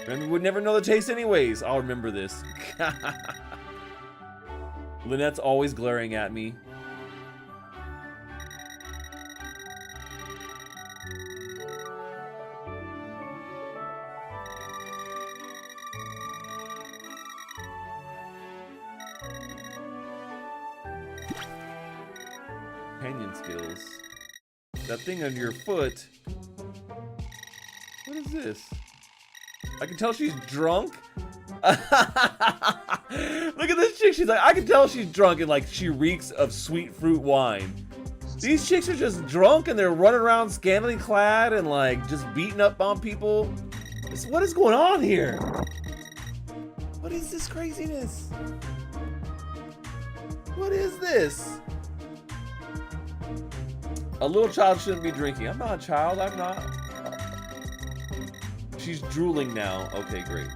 Remy would never know the taste anyways. I'll remember this. Lynette's always glaring at me. Companion skills. That thing on your foot. What is this? I can tell she's drunk. Look at this chick. She's like, I can tell she's drunk and like she reeks of sweet fruit wine. These chicks are just drunk and they're running around scantily clad and like just beating up on people. What is going on here? What is this craziness? What is this? A little child shouldn't be drinking. I'm not a child. I'm not. She's drooling now. Okay, great.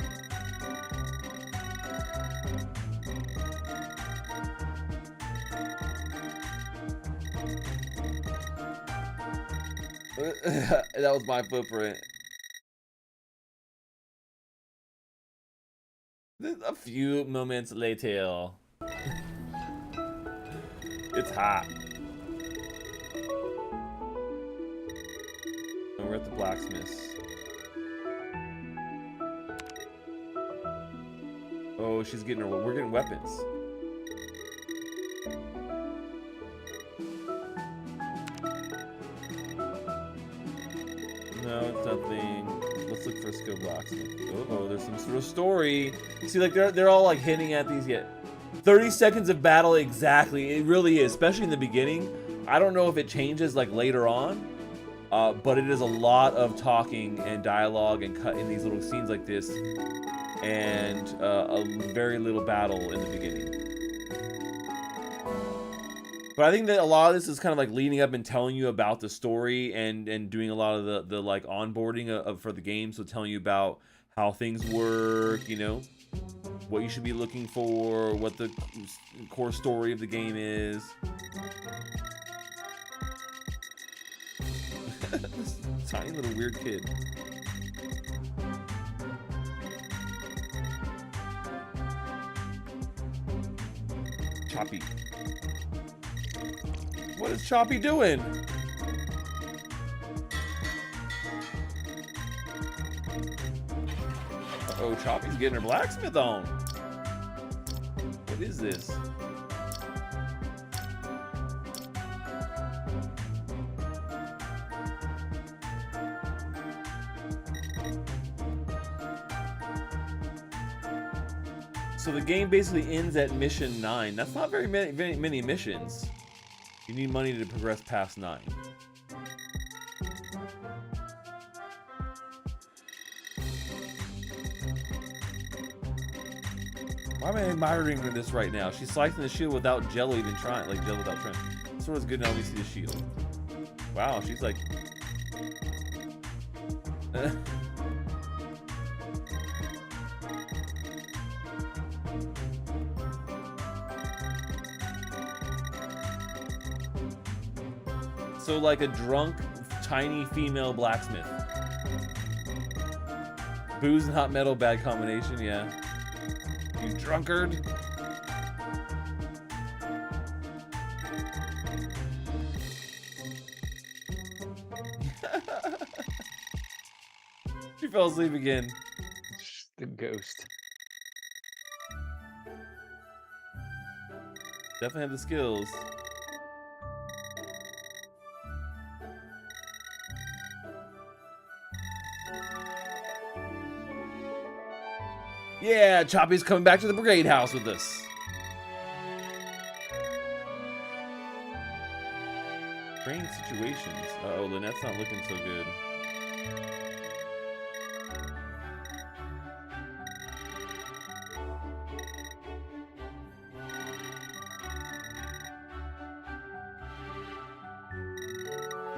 That was my footprint. A few moments later. It's hot. And we're at the blacksmith's. Oh, she's getting her. We're getting weapons. No, it's nothing. Let's look for a skill blacksmith. Oh, there's some sort of story. See, like they're all like hinting at these yet. 30 seconds of battle exactly. It really is, especially in the beginning. I don't know if it changes like later on, but it is a lot of talking and dialogue and cut in these little scenes like this. And a very little battle in the beginning. But I think that a lot of this is kind of like leading up and telling you about the story and doing a lot of the like onboarding for the game. So telling you about how things work, you know, what you should be looking for, what the core story of the game is. This tiny little weird kid. Choppy. What is Choppy doing? Uh-oh, Choppy's getting her blacksmith on. What is this? So the game basically ends at mission 9. That's not very many missions. You need money to progress past 9. Why am I admiring this right now? She's slicing the shield without Jello even trying, like Jello without trying. This sword is good now. We see the shield. Wow, she's like. So like a drunk, tiny female blacksmith. Booze and hot metal, bad combination, yeah. You drunkard. She fell asleep again. The ghost. Definitely have the skills. Yeah, Choppy's coming back to the brigade house with us. Strange situations. Uh-oh, Lynette's not looking so good.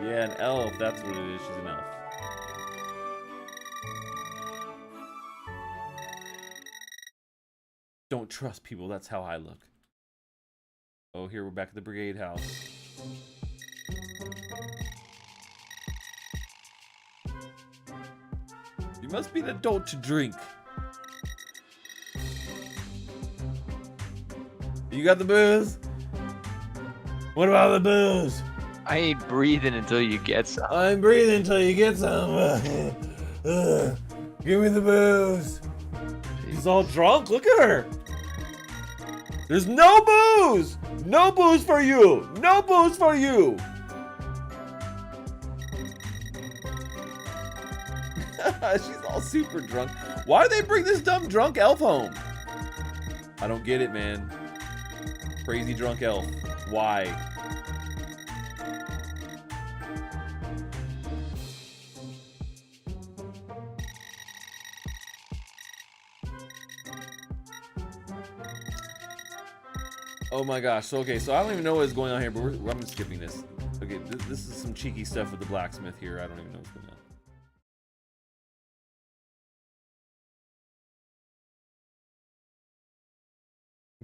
Yeah, an elf, that's what it is. She's an elf. Don't trust people, that's how I look. Oh, here we're back at the brigade house. You must be an adult to drink. You got the booze? What about the booze? I ain't breathing until you get some. I'm breathing until you get some. Give me the booze. She's all drunk. Look at her. There's no booze. No booze for you. No booze for you. She's all super drunk. Why do they bring this dumb drunk elf home? I don't get it, man. Crazy drunk elf. Why? Oh my gosh. So, okay, so I don't even know what is going on here, but I'm just skipping this. Okay, this is some cheeky stuff with the blacksmith here. I don't even know what's going on.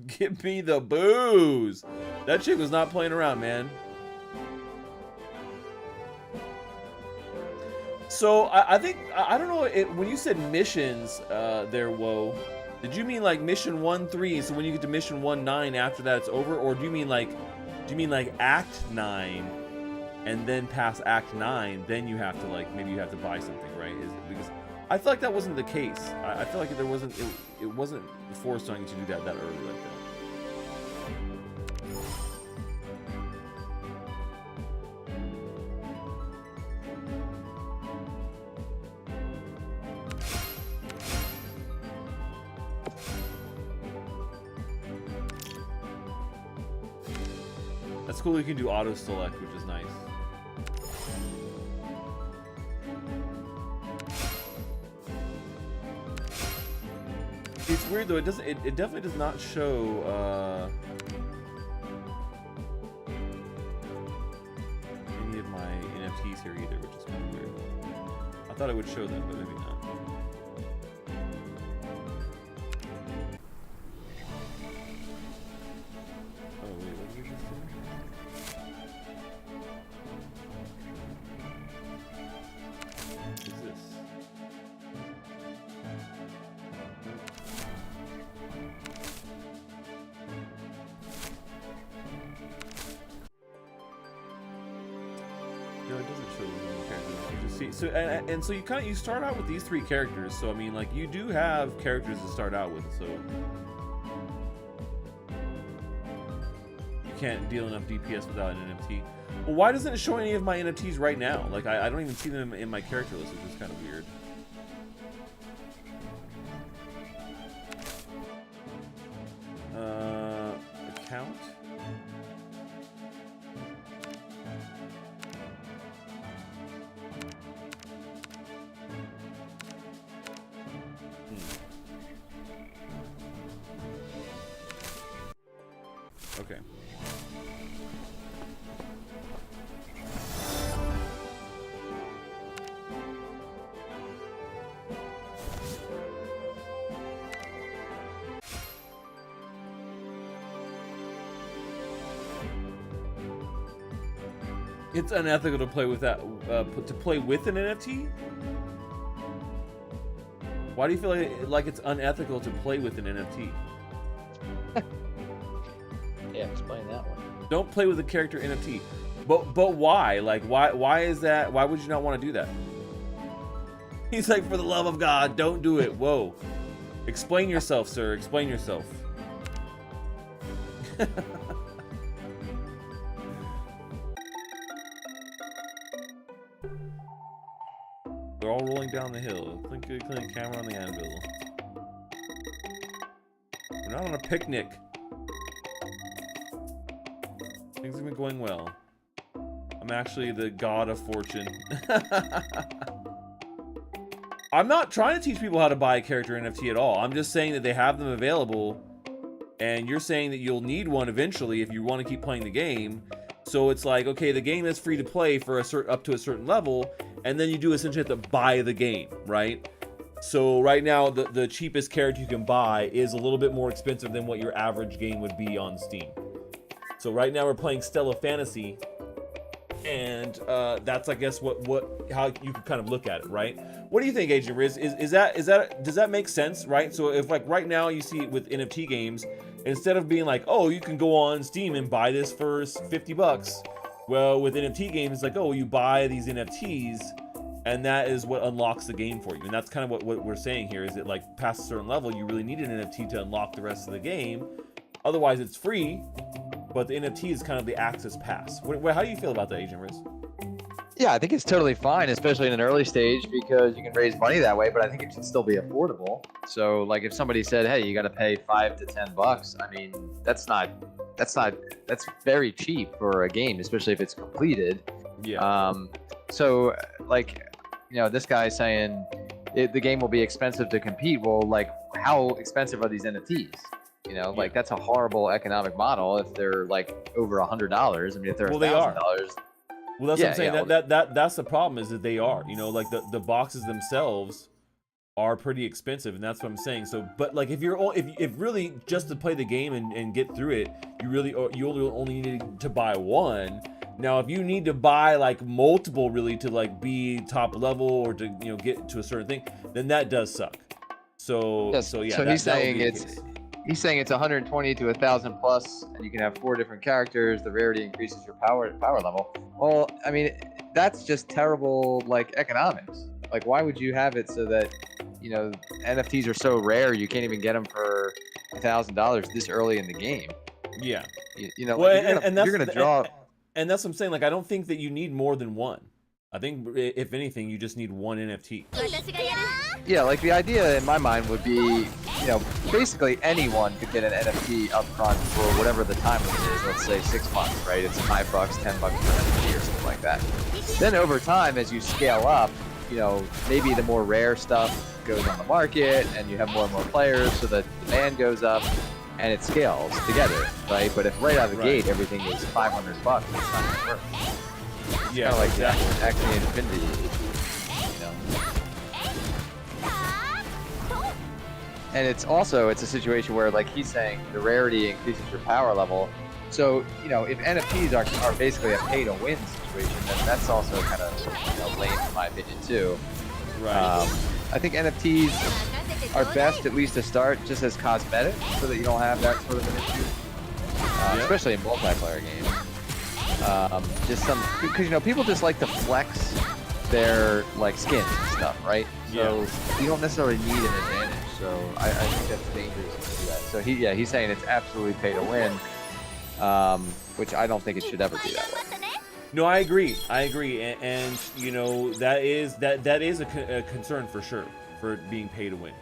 Give me the booze. That chick was not playing around, man. So I think I don't know when you said missions there, Woe. Did you mean like mission 1-3? So when you get to mission 1-9, after that it's over, or do you mean like Act 9, and then past Act 9, then you have to like maybe you have to buy something, right? Because I feel like that wasn't the case. I feel like there wasn't it wasn't forced on you to do that early like that. That's cool. You can do auto select, which is nice. It's weird though. It doesn't. It definitely does not show any of my NFTs here either, which is kind of weird. I thought it would show them, but maybe not. Oh wait, what did we just do? What is this? No, it doesn't show the characters. You just see, so and so you start out with these 3 characters. So I mean, like you do have characters to start out with. So you can't deal enough DPS without an NFT. Well, why doesn't it show any of my NFTs right now? Like I don't even see them in my character list, which is kind of weird. Account. Okay. It's unethical to play with that. To play with an NFT. Why do you feel like it's unethical to play with an NFT? Yeah, explain that one. Don't play with a character NFT. But why? Like why is that? Why would you not want to do that? He's like, for the love of God, don't do it. Whoa. Explain yourself, sir. Explain yourself. They're all rolling down the hill. Clink, clink, camera on the anvil. We're not on a picnic. Things have been going well. I'm actually the god of fortune. I'm not trying to teach people how to buy a character NFT at all. I'm just saying that they have them available, and you're saying that you'll need one eventually if you want to keep playing the game. So it's like, okay, the game is free to play for up to a certain level, and then you do essentially have to buy the game, right? So right now, the cheapest character you can buy is a little bit more expensive than what your average game would be on Steam. So right now we're playing Stella Fantasy, and that's, I guess, how you could kind of look at it, right? What do you think, Agent Riz? Does that make sense, right? So if, like, right now you see with NFT games, instead of being like, oh, you can go on Steam and buy this for $50, well, with NFT games, it's like, oh, you buy these NFTs, and that is what unlocks the game for you. And that's kind of what we're saying here, is that, like, past a certain level, you really need an NFT to unlock the rest of the game. Otherwise, it's free, but the NFT is kind of the access pass. How do you feel about that, Agent Riz? Yeah, I think it's totally fine, especially in an early stage, because you can raise money that way, but I think it should still be affordable. So, like, if somebody said, hey, you got to pay $5 to $10, I mean, that's very cheap for a game, especially if it's completed. Yeah. So, like, you know, this guy's saying the game will be expensive to compete. Well, like, how expensive are these NFTs? You know, like, that's a horrible economic model if they're, like, over $100. I mean, if they're $1,000. Well, that's what I'm saying. That's the problem, is that they are. You know, like, the boxes themselves are pretty expensive, and that's what I'm saying. So, but, like, if really just to play the game and get through it, you only need to buy one. Now, if you need to buy, like, multiple, really, to, like, be top level or to, you know, get to a certain thing, then that does suck. So yeah. So he's saying it's 120 to 1,000 plus, and you can have 4 different characters. The rarity increases your power level. Well, I mean, that's just terrible, like, economics. Like, why would you have it so that, you know, NFTs are so rare you can't even get them for $1,000 this early in the game? Yeah. You know, well, like, you're gonna draw. And that's what I'm saying. Like, I don't think that you need more than one. I think, if anything, you just need one NFT. Yeah, like, the idea in my mind would be, you know, basically anyone could get an NFT up front for whatever the time limit is. Let's say 6 months, right? It's $5, $10 for an NFT or something like that. Then over time, as you scale up, you know, maybe the more rare stuff goes on the market, and you have more and more players, so that demand goes up, and it scales together, right? But if right out of the gate everything is $500, it's not gonna work. Yeah, kind of like exactly. the Axie Infinity, you know. And it's a situation where, like he's saying, the rarity increases your power level. So, you know, if NFTs are basically a pay-to-win situation, then that's also kind of, you know, lame in my opinion too. Right. I think NFTs are best, at least to start, just as cosmetic, so that you don't have that sort of an issue, especially in multiplayer games. Just because, you know, people just like to flex their, like, skins and stuff, right? So you don't necessarily need an advantage. So I think that's dangerous to do that. So he's saying it's absolutely pay to win, which I don't think it should ever be that way. No, I agree. And you know, that is a concern for sure, for it being pay to win.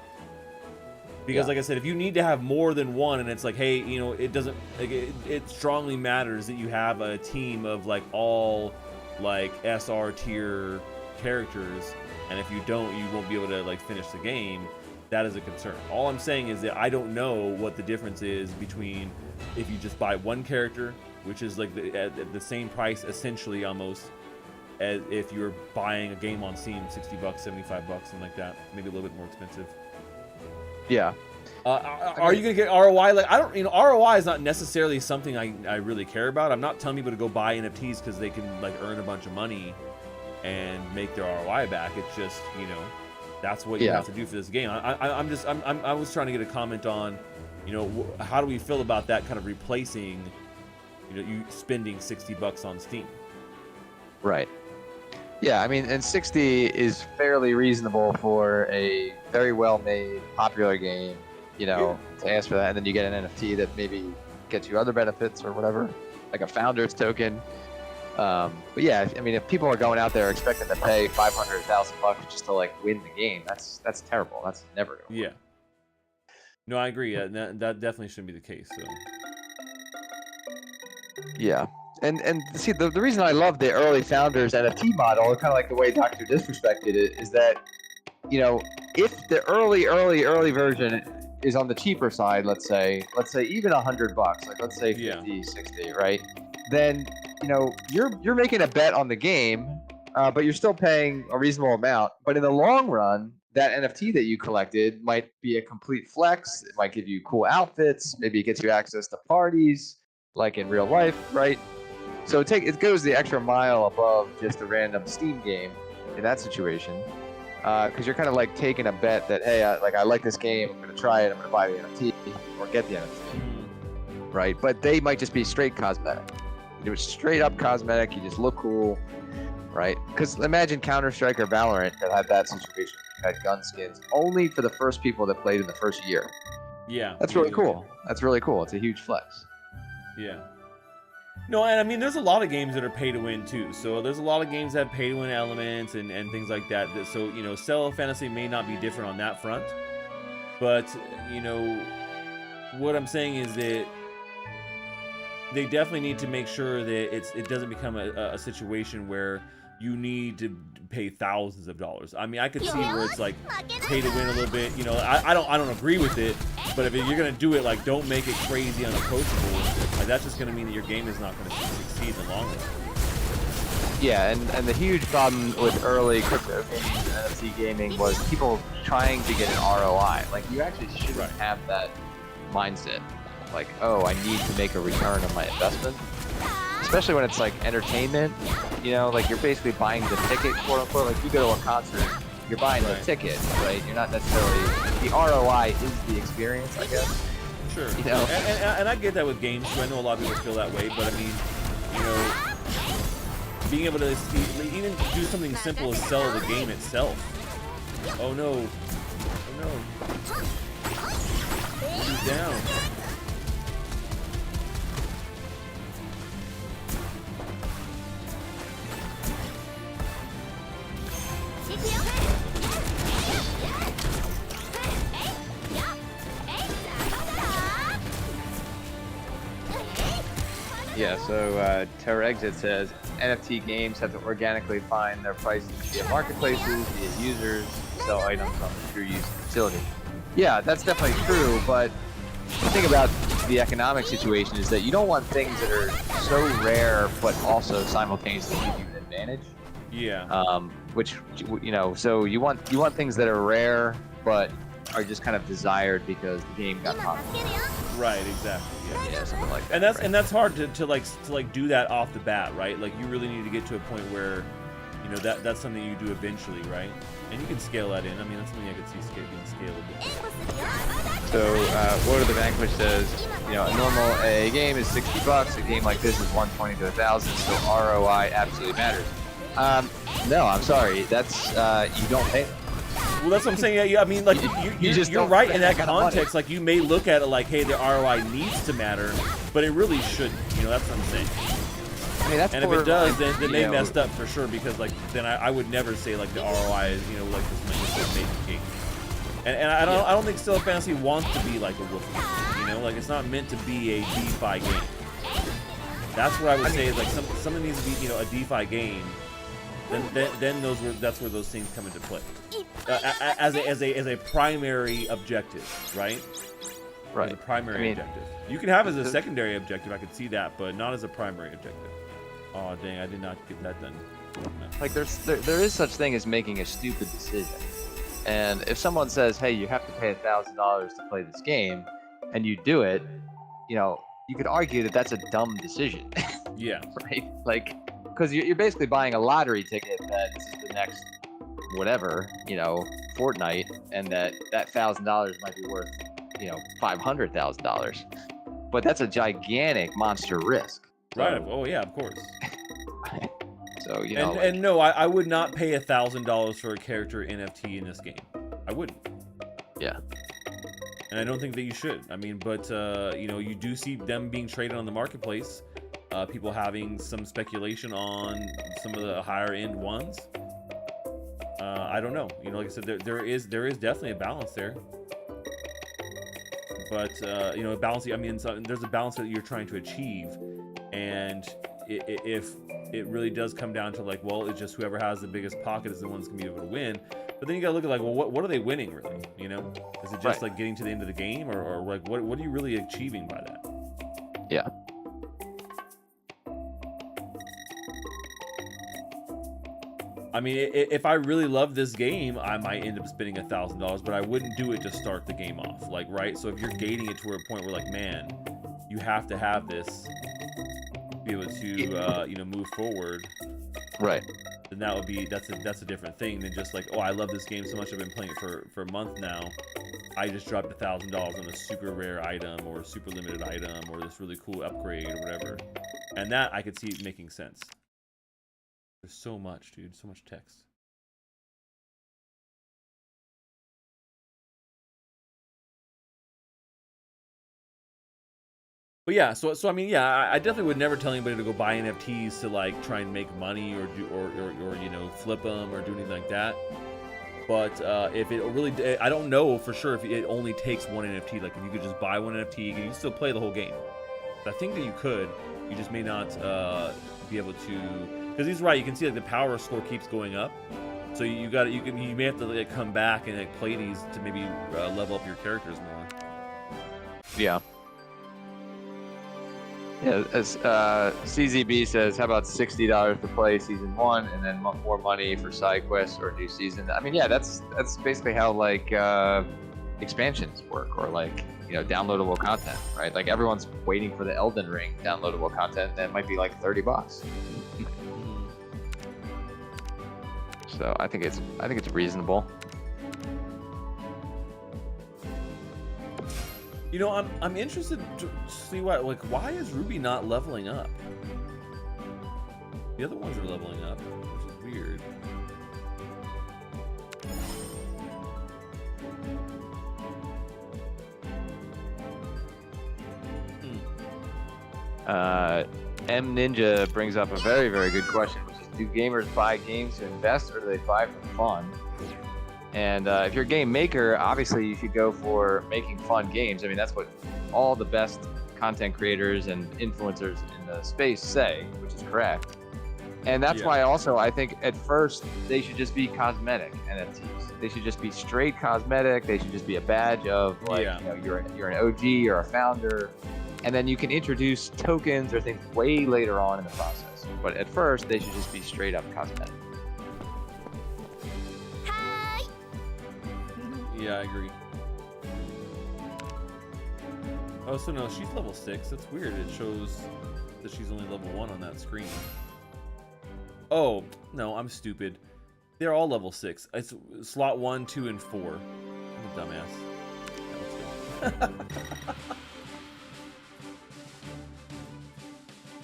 Because like I said, if you need to have more than one, and it's like, hey, you know, it doesn't, like, it strongly matters that you have a team of, like, all, like, SR tier characters, and if you don't, you won't be able to, like, finish the game. that is a concern. All I'm saying is that I don't know what the difference is between if you just buy one character, which is like at the same price essentially almost as if you're buying a game on Steam, $60, $75, something like that, maybe a little bit more expensive. Yeah. Are you gonna get ROI? Like, I don't, ROI is not necessarily something I really care about. I'm not telling people to go buy NFTs because they can like earn a bunch of money and make their ROI back. It's just, that's what you have to do for this game. I was trying to get a comment on, how do we feel about that kind of replacing, you spending $60 on Steam? Right. Yeah, I mean, and 60 is fairly reasonable for a very well-made, popular game, to ask for that, and then you get an NFT that maybe gets you other benefits or whatever, like a founder's token. But yeah, I mean, if people are going out there expecting to pay $500,000 just to like win the game, that's terrible. That's never gonna work. Yeah. No, I agree. That definitely shouldn't be the case. So. Yeah. And see, the reason I love the early founders NFT model, kind of like the way Dr. Disrespected it, is that, if the early version is on the cheaper side, let's say even $100, like let's say 50, 60, right? Then, you're making a bet on the game, but you're still paying a reasonable amount. But in the long run, that NFT that you collected might be a complete flex. It might give you cool outfits. Maybe it gets you access to parties, like in real life, right? So it goes the extra mile above just a random Steam game in that situation, because you're kind of like taking a bet that, hey, I like this game, I'm going to try it, I'm going to buy the NFT or get the NFT, right? But they might just be straight cosmetic. It was straight up cosmetic. You just look cool, right? Because imagine Counter-Strike or Valorant that had that situation. You had gun skins only for the first people that played in the first year. Yeah. That's really cool. That's really cool. It's a huge flex. Yeah. No, and I mean, there's a lot of games that are pay to win too. So there's a lot of games that have pay to win elements and things like that. So, Stella Fantasy may not be different on that front. But, what I'm saying is that they definitely need to make sure that it doesn't become a situation where you need to pay thousands of dollars. I mean, I could see where it's like pay to win a little bit. I don't agree with it, but if you're gonna do it, like, don't make it crazy unapproachable. Like, that's just gonna mean that your game is not gonna succeed in the long run. Yeah, and the huge problem with early crypto gaming and NFT gaming was people trying to get an ROI. Like, you actually shouldn't have that mindset. Like, oh, I need to make a return on my investment. Especially when it's like entertainment, like you're basically buying the ticket, quote unquote. Like, you go to a concert, you're buying the ticket, right? You're not necessarily, the ROI is the experience, I guess. Sure. And I get that with games too. I know a lot of people feel that way, but I mean, being able to even do something simple as sell the game itself. Oh no. He's down. Yeah, so Terror Exit says NFT games have to organically find their prices via marketplaces, via users, sell items on the true use facility. Yeah, that's definitely true, but the thing about the economic situation is that you don't want things that are so rare but also simultaneously give you an advantage. Yeah. Which, so you want things that are rare but are just kind of desired because the game got popular. Right, exactly. Yeah, something like that. And that's hard to do that off the bat, right? Like, you really need to get to a point where, that's something you do eventually, right? And you can scale that in. I mean, that's something I could see being scalable. So, Lord of the Vanquish says, a normal AA game is $60. A game like this is $120 to $1,000. So ROI absolutely matters. No, I'm sorry. That's you don't pay them. Well, that's what I'm saying. Yeah, I mean, like, you're right in that context. Like, you may look at it like, hey, the ROI needs to matter, but it really shouldn't. That's what I'm saying. I mean, that's and if it does, then they messed up for sure, because, like, then I would never say, like, the ROI is, like this made the game. And I don't think Stella Fantasy wants to be like a wolf game. Like, it's not meant to be a DeFi game. That's what I would say is, like, something needs to be, a DeFi game. then that's where those things come into play as a primary objective, right? Right. As a primary I mean, objective. You can have as a secondary objective. I could see that, but not as a primary objective. Oh dang! I did not get that done. No. Like there is such thing as making a stupid decision, and if someone says, "Hey, you have to pay $1,000 to play this game," and you do it, you know, you could argue that that's a dumb decision. Yeah. Right? Like, because you're basically buying a lottery ticket that this is the next whatever, you know, fortnight, and that $1,000 might be worth, you know, $500,000. But that's a gigantic monster risk. So, Right. Oh yeah, of course. So you know, And no, I would not pay $1,000 for a character NFT in this game. I wouldn't. yeah. And I don't think that you should. I mean, but you know, you do see them being traded on the marketplace. People having some speculation on some of the higher end ones. I don't know. You know, like I said, there is definitely a balance there. But you know, balancing. I mean, there's a balance that you're trying to achieve, and if it really does come down to like, well, it's just whoever has the biggest pocket is the one that's gonna be able to win. But then you gotta look at like, well, what are they winning really? You know, is it just Right. like getting to the end of the game, or like what are you really achieving by that? Yeah. I mean, if I really love this game, I might end up spending $1,000, but I wouldn't do it to start the game off. Like, right? So if you're gating it to a point where, like, man, you have to have this to be able to, you know, move forward, Right. then that would be that's a different thing than just like, oh, I love this game so much, I've been playing it for a month now. I just dropped $1,000 on a super rare item or a super limited item or this really cool upgrade or whatever, and that I could see making sense. There's so much, dude. So much text. But yeah, so I mean, yeah, I definitely would never tell anybody to go buy NFTs to like try and make money or do or you know, flip them or do anything like that. But if it really, I don't know for sure if it only takes one NFT. Like if you could just buy one NFT, you can still play the whole game. I think that you could. You just may not be able to. Because he's right, you can see like the power score keeps going up, so you may have to like come back and like play these to maybe level up your characters more. Yeah. Yeah, as CZB says, how about $60 to play season 1 and then more money for side quests or new season? I mean, yeah, that's basically how like expansions work, or like, you know, downloadable content, right? Like everyone's waiting for the Elden Ring downloadable content that might be like $30. So I think it's reasonable. You know, I'm interested to see why is Ruby not leveling up? The other ones are leveling up, which is weird. M Ninja brings up a very, very good question, which is, do gamers buy games to invest or do they buy for fun? And if you're a game maker, obviously you should go for making fun games. I mean, that's what all the best content creators and influencers in the space say, which is correct. And that's why also I think at first they should just be cosmetic NFTs. They should just be straight cosmetic. They should just be a badge of like, you know, you're an OG or a founder. And then you can introduce tokens or things way later on in the process. But at first, they should just be straight up cosmetic. Hi. Yeah, I agree. Oh, so no, she's level 6. That's weird. It shows that she's only level 1 on that screen. Oh, no, I'm stupid. They're all level 6. It's slot 1, 2, and 4. I'm a dumbass.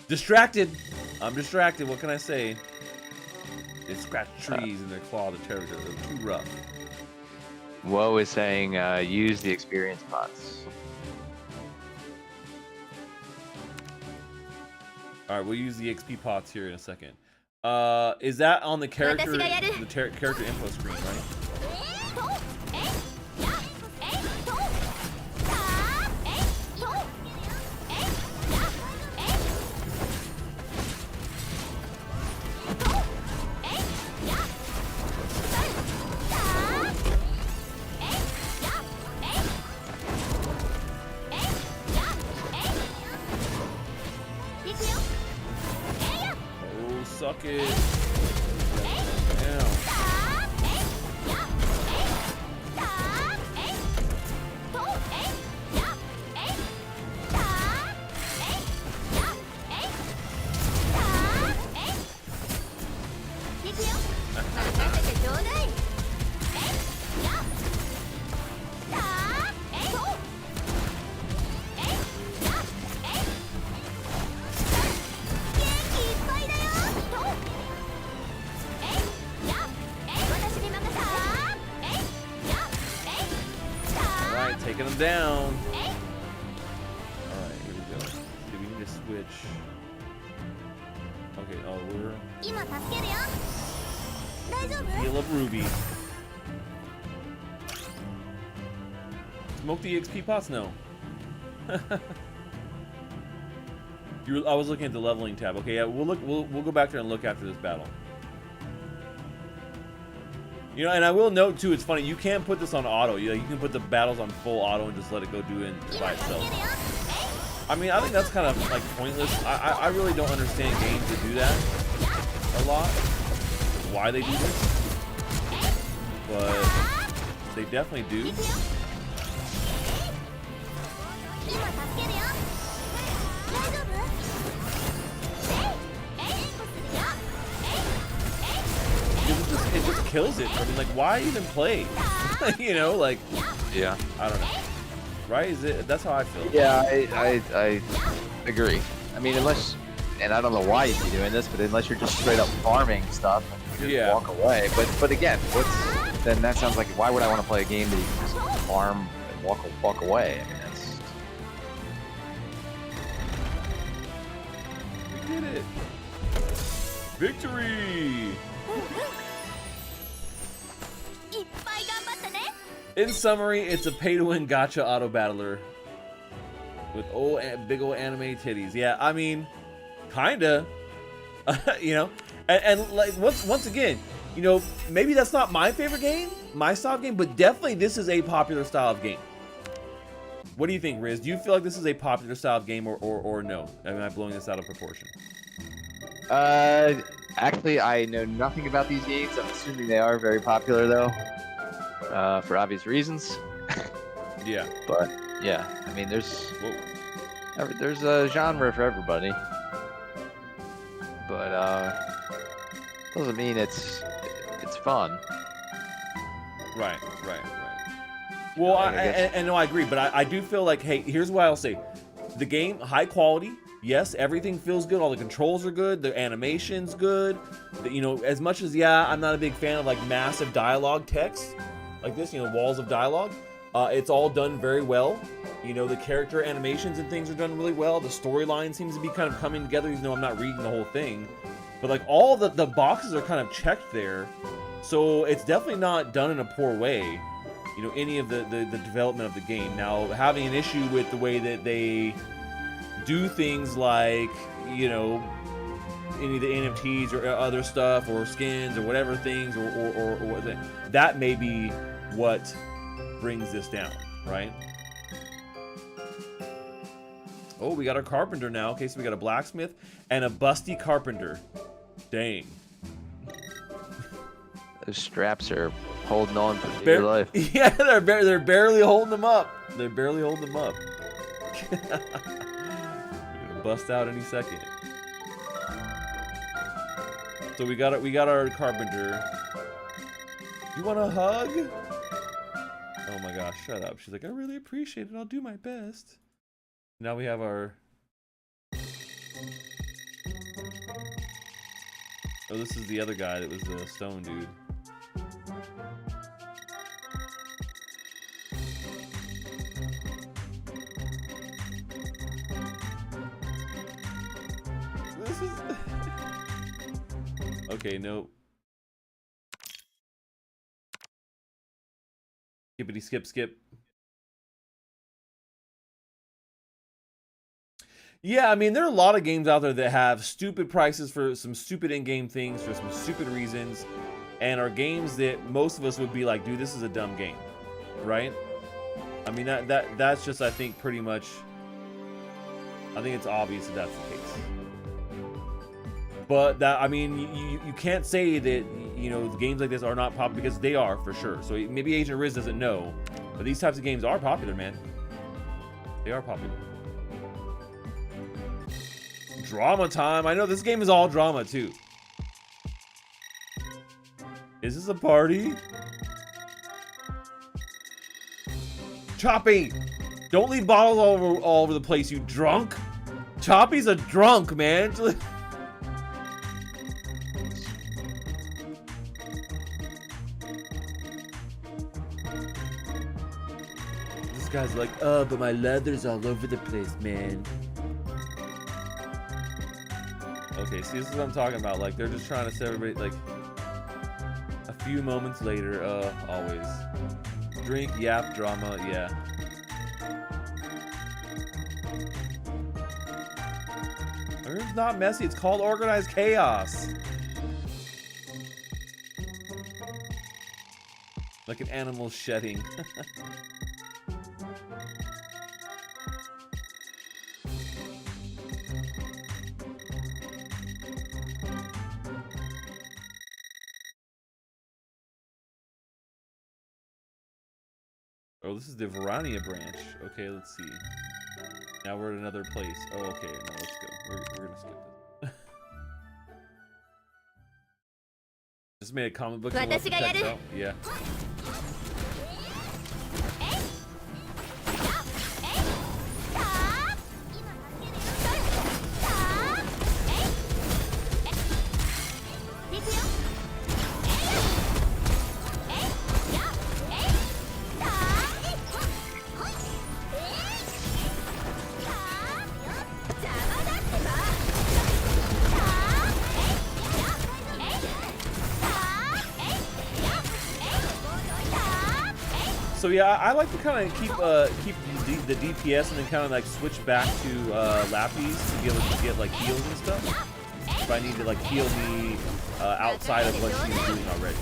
Distracted. I'm distracted. What can I say? They scratch trees and they claw the territory. They're too rough. Woe is saying use the experience pots. All right, we'll use the XP pots here in a second. Is that on the character character info screen, right? Oh, suck it. Down. Alright, taking them down. Alright, here we go. Do we need to switch? Okay, oh, we're... Heal up Ruby. Smoke the XP pots? No. I was looking at the leveling tab. Okay, yeah, we'll go back there and look after this battle. You know, and I will note too, it's funny, you can't put this on auto. You can put the battles on full auto and just let it go do it by itself. I mean, I think that's kind of like pointless. I really don't understand games that do that a lot. Why they do this. But they definitely do. It just kills it. I mean, like, why even play? You know, like, Yeah. I don't know. Right? Is it? That's how I feel. Yeah, I agree. I mean, unless, and I don't know why you'd be doing this, but unless you're just straight up farming stuff and you just walk away. But again, then that sounds like, why would I want to play a game that you can just farm and walk away? I mean, that's... We did it. Victory! In summary, it's a pay-to-win gatcha auto battler with big old anime titties. Yeah, I mean, kinda. You know, and like once again, you know, maybe that's not my favorite game, my style of game, but definitely this is a popular style of game. What do you think, Riz? Do you feel like this is a popular style of game, or no? Am I blowing this out of proportion? Actually, I know nothing about these games. I'm assuming they are very popular, though, for obvious reasons. Yeah. But yeah, I mean, there's a genre for everybody. But doesn't mean it's fun. Right. Well, and no, I agree, but I do feel like, hey, here's what I'll say: the game, high quality. Yes, everything feels good. All the controls are good. The animation's good. You know, as much as, yeah, I'm not a big fan of like massive dialogue text like this, you know, walls of dialogue. It's all done very well. You know, the character animations and things are done really well. The storyline seems to be kind of coming together, even though I'm not reading the whole thing. But like all the boxes are kind of checked there. So it's definitely not done in a poor way. You know, any of the development of the game. Now, having an issue with the way that they do things like, you know, any of the NFTs or other stuff or skins or whatever things or what that may be what brings this down, right? Oh, we got our carpenter now. Okay, so we got a blacksmith and a busty carpenter. Dang. Those straps are holding on for dear life. Yeah, they're barely holding them up. They're barely holding them up. Bust out any second. So we got our carpenter. You want a hug? Oh my gosh, shut up. She's like, I really appreciate it. I'll do my best. Now we have our... Oh, this is the other guy that was the stone dude. This is... Okay, no. Skippity skip. Yeah, I mean, there are a lot of games out there that have stupid prices for some stupid in-game things for some stupid reasons, and are games that most of us would be like, dude, this is a dumb game, right? I mean, that's just, I think, pretty much, I think it's obvious that that's the case. But that, I mean, you can't say that, you know, games like this are not popular, because they are for sure. So maybe Agent Riz doesn't know, but these types of games are popular, man. They are popular. Drama time. I know this game is all drama too. Is this a party? Choppy! Don't leave bottles all over the place, you drunk! Choppy's a drunk, man! This guy's like, oh, but my leather's all over the place, man. Okay, see, this is what I'm talking about. Like, they're just trying to set everybody, like, a few moments later, always. Drink, yap, drama, yeah. It's not messy, it's called organized chaos. Like an animal shedding. Oh, this is the Verania branch. Okay, let's see. Now we're at another place. Oh, okay. No, let's go. We're gonna skip this. Just made a comic book. Yeah. So yeah, I like to kind of keep the DPS and then kind of like switch back to Lappies to be able to get like heals and stuff. If I need to like heal me outside of what she's doing already.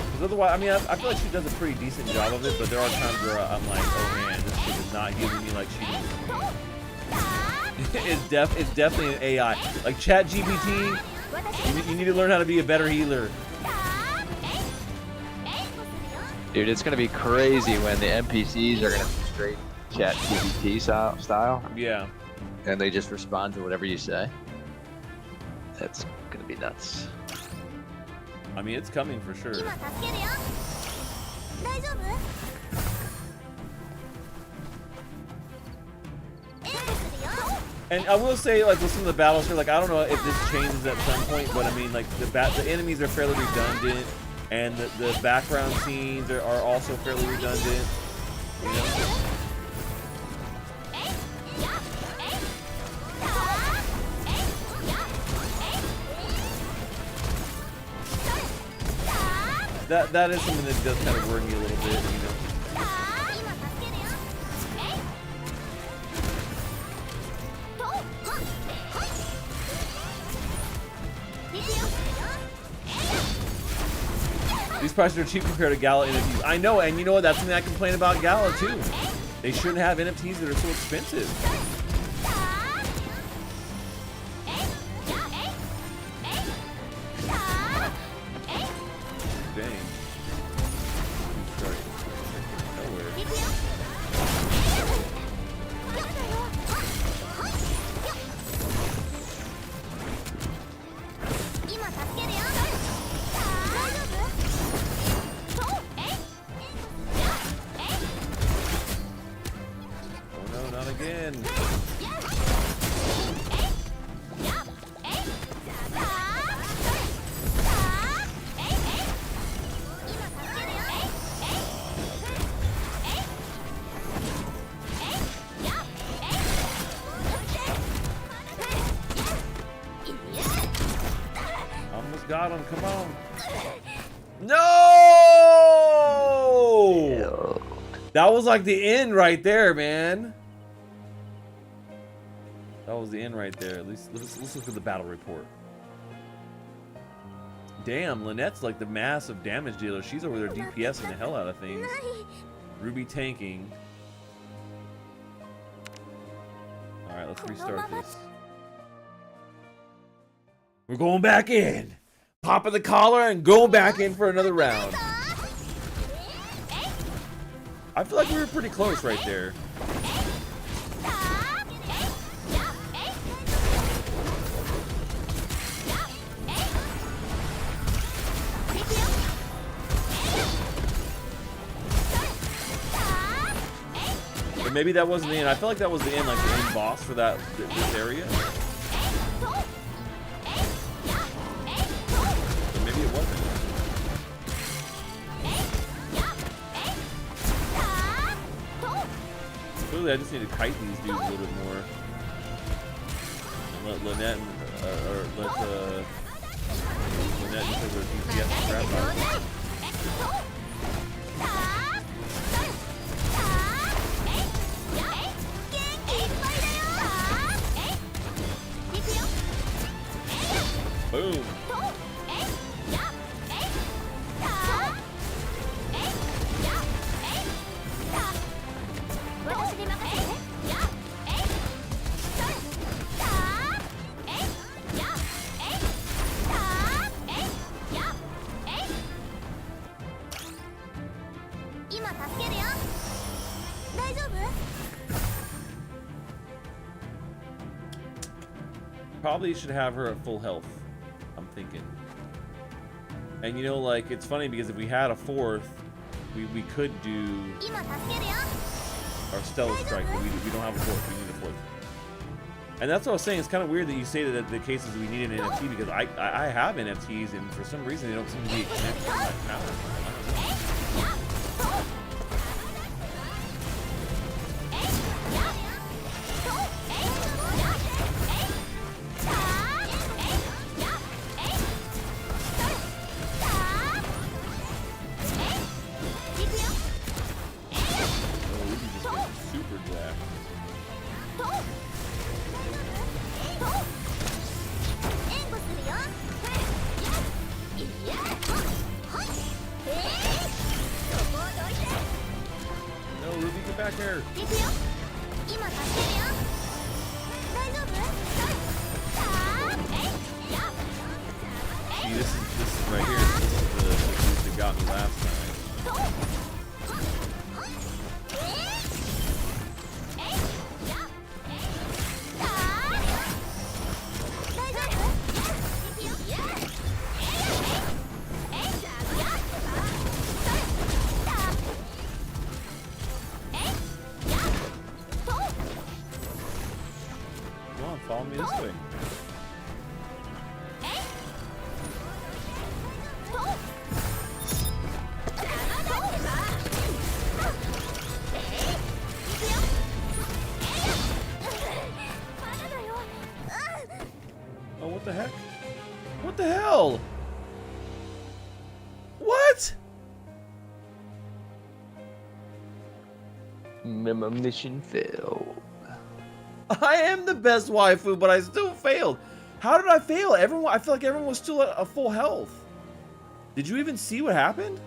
Because otherwise, I mean, I feel like she does a pretty decent job of it, but there are times where I'm like, oh man, this shit is not healing me like she does. It's definitely an AI. Like ChatGPT. You need to learn how to be a better healer. Dude, it's gonna be crazy when the NPCs are gonna be straight chat GPT style. Yeah. And they just respond to whatever you say. That's gonna be nuts. I mean, it's coming for sure. And I will say, like, with some of the battles here, like, I don't know if this changes at some point, but I mean, like, the enemies are fairly redundant, and the background scenes are also fairly redundant, you know? That is something that does kind of worry me a little bit, you know? These prices are cheap compared to Gala NFTs. I know, and you know what? That's something I complain about Gala too. They shouldn't have NFTs that are so expensive. Dang. Nowhere. Again. Almost got him, come on. No! That was like the end right there, man. That was the end right there. At least let's look at the battle report. Damn, Lynette's like the massive damage dealer. She's over there DPSing the hell out of things. Ruby tanking. Alright, let's restart this. We're going back in! Popping the collar and going back in for another round. I feel like we were pretty close right there. Or maybe that wasn't the end. I feel like that was the end, like the end boss for this area. Or maybe it wasn't. Clearly, I just need to kite these dudes a little bit more. And let Lynette or let Lynette just over DPS crap out of it. Boom. Probably should have her at full health, I'm thinking. And you know, like, it's funny because if we had a fourth, we could do our Stella Strike, but we don't have a fourth. We need a fourth. And that's what I was saying. It's kind of weird that you say that the cases we need an NFT, because I have NFTs, and for some reason they don't seem to be connected to my power. Follow me this way. Oh, what the heck? What the hell? What? Mission failed. I am the best waifu, but I still failed. How did I fail? I feel like everyone was still at a full health. Did you even see what happened?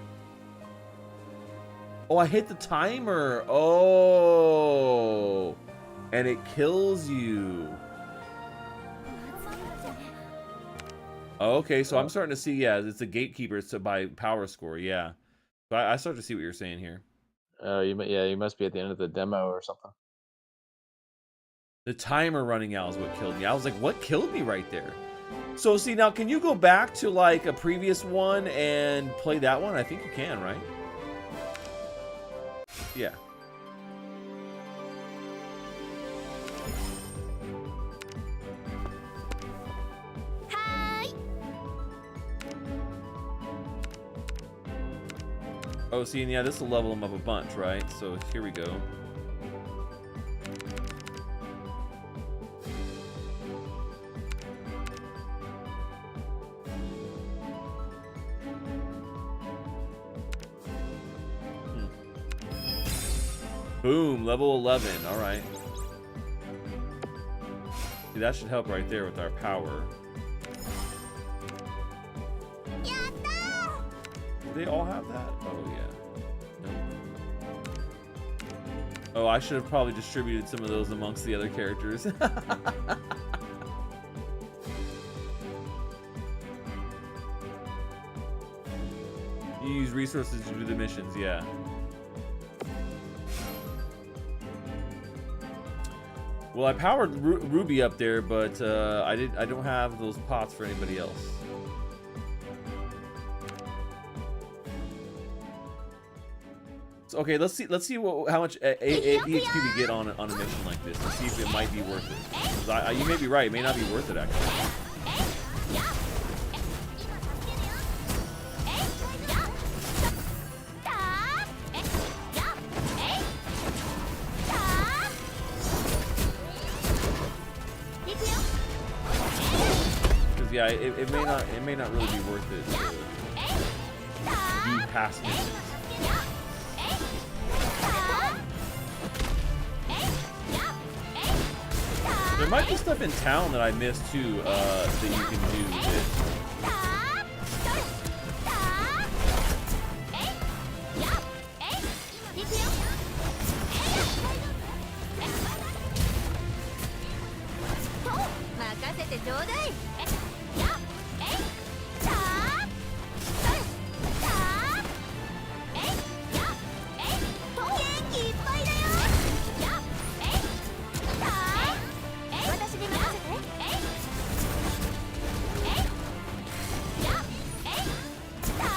Oh, I hit the timer. Oh. And it kills you. Oh, okay, so I'm starting to see, yeah, it's a gatekeeper. It's by power score, yeah. So I start to see what you're saying here. You must be at the end of the demo or something. The timer running out is what killed me. I was like, what killed me right there? So see, now can you go back to like a previous one and play that one? I think you can, right? Yeah. Oh, see, and yeah, this will level them up a bunch, right? So here we go. Boom, level 11. All right. See, that should help right there with our power. Do they all have that? Oh, yeah. Nope. Oh, I should have probably distributed some of those amongst the other characters. You use resources to do the missions, yeah. Well, I powered Ruby up there, but I don't have those pots for anybody else. So, okay, let's see how much EXP we get on a mission like this. Let's see if it might be worth it. 'Cause you may be right; it may not be worth it actually. Yeah, it may not really be worth it to do past missions. There might be stuff in town that I missed too that you can do.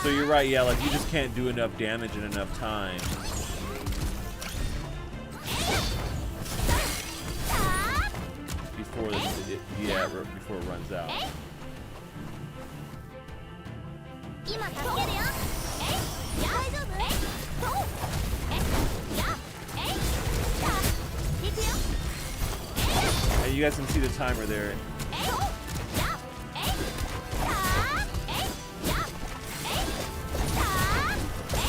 So you're right, yeah, like you just can't do enough damage in enough time. Before before it runs out. And you guys can see the timer there.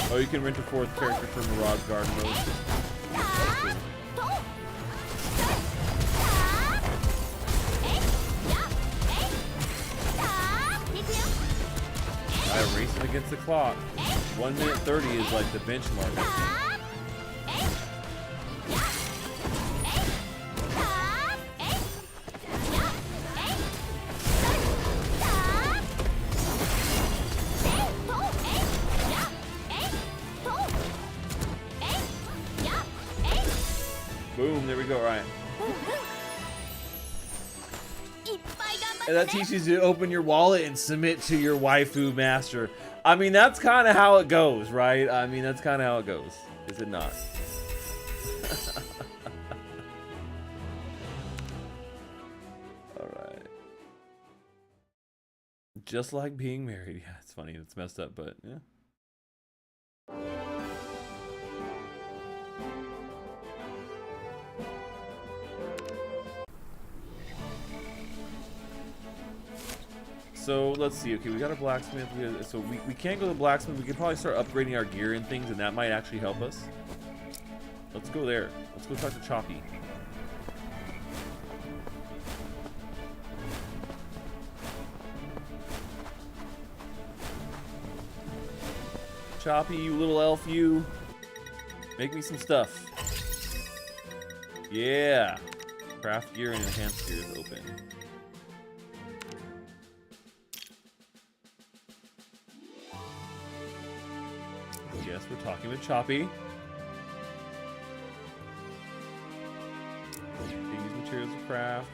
Oh, you can rent a fourth character for Mirage Garden mode. Alright, racing against the clock. 1 minute 30 is like the benchmark, I think. Boom, there we go, Ryan. And that teaches you to open your wallet and submit to your waifu master. I mean, that's kind of how it goes, right? I mean, that's kind of how it goes. Is it not? Alright. Just like being married. Yeah, it's funny. It's messed up, but yeah. So let's see. Okay, we got a blacksmith. So we can't go to the blacksmith. We could probably start upgrading our gear and things, and that might actually help us. Let's go there. Let's go talk to Choppy. Choppy, you little elf, you. Make me some stuff. Yeah. Craft gear and enhanced gear is open. Yes, we're talking with Choppy. Use materials to craft.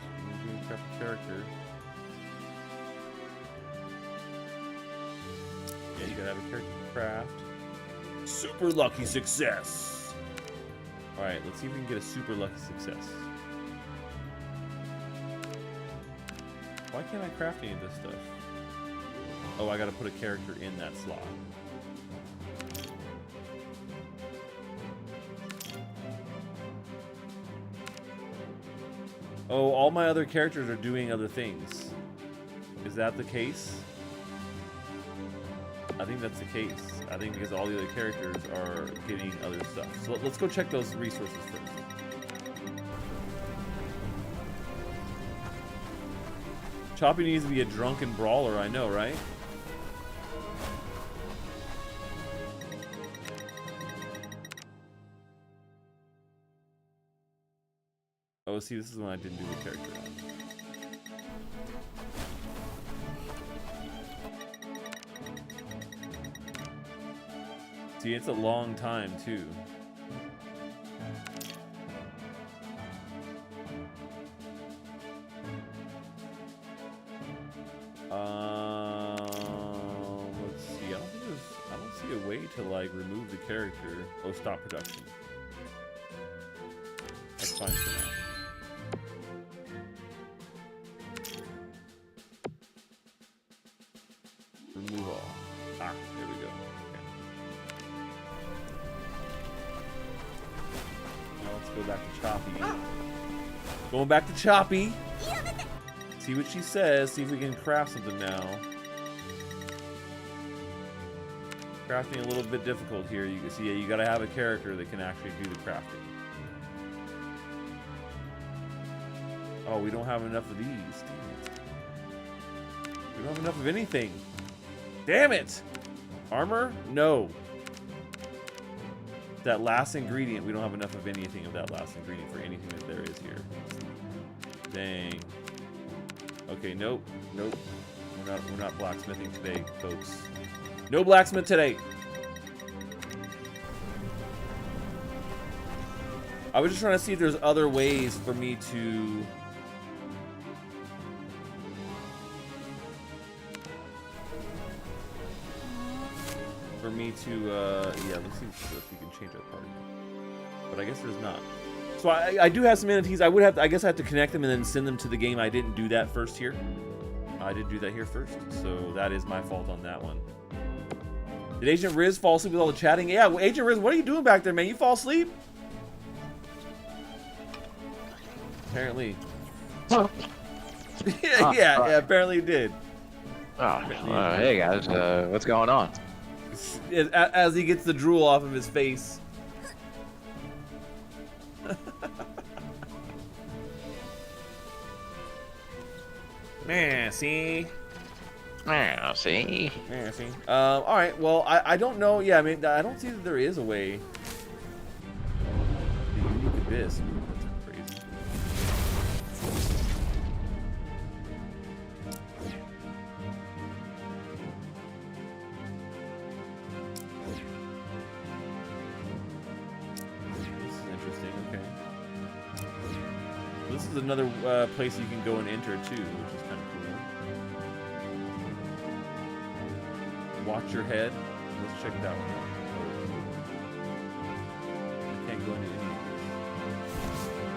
Craft a character. Yeah, you gotta have a character to craft. Super lucky success! Alright, let's see if we can get a super lucky success. Why can't I craft any of this stuff? Oh, I gotta put a character in that slot. Oh, all my other characters are doing other things. Is that the case? I think that's the case. I think because all the other characters are getting other stuff. So let's go check those resources first. Choppy needs to be a drunken brawler, I know, right? Oh, see, this is when I didn't do the character on. See, it's a long time too. Let's see. I don't see a way to like remove the character. Oh, stop production. That's fine for now. Remove all. Ah, there we go. Okay. Now let's go back to Choppy. Going back to Choppy. See what she says. See if we can craft something now. Crafting a little bit difficult here. You can see, yeah, you gotta have a character that can actually do the crafting. Oh, we don't have enough of these. Damn it. We don't have enough of anything. Damn it! Armor? No. That last ingredient, we don't have enough of anything of that last ingredient for anything that there is here. Dang. Okay, nope. Nope. We're not blacksmithing today, folks. No blacksmith today. I was just trying to see if there's other ways for me to yeah, let's see if we can change our party. But I guess there's not. So I do have some NFTs. I guess I have to connect them and then send them to the game. I didn't do that first here. I did do that here first, so that is my fault on that one. Did Agent Riz fall asleep with all the chatting? Yeah, well, Agent Riz, what are you doing back there, man? You fall asleep? Apparently. Oh. yeah, apparently you did. Oh, hey guys, what's going on? As he gets the drool off of his face. Man, see? Yeah, see? Yeah, see? Alright, well, I don't know. Yeah, I mean, I don't see that there is a way. The unique abyss. Ooh, that's crazy. This is interesting, okay. This is another place you can go and enter too, which is kind of cool. Watch your head. Let's check that one out. I can't go into any of this.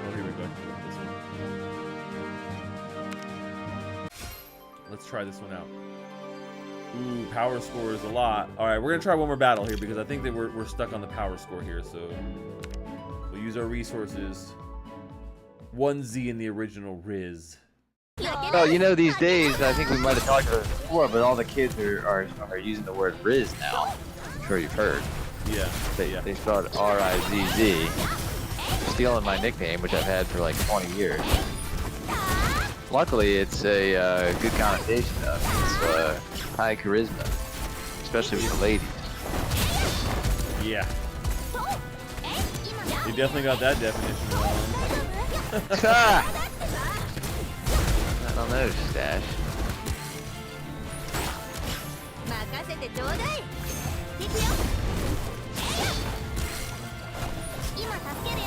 Oh, here we go. This one. Let's try this one out. Ooh, power score is a lot. All right, we're gonna try one more battle here because I think that we're stuck on the power score here. So we'll use our resources. 1Z in the original Riz. Well, you know, these days, I think we might have talked about it before, but all the kids are using the word Riz now. I'm sure you've heard. Yeah. They spelled R-I-Z-Z, stealing my nickname, which I've had for like 20 years. Luckily, it's a good connotation of it. It's high charisma, especially with the ladies. Yeah. You definitely got that definition wrong. I don't know, Stache. 任せてちょうだい。行くよ。今助けるよ。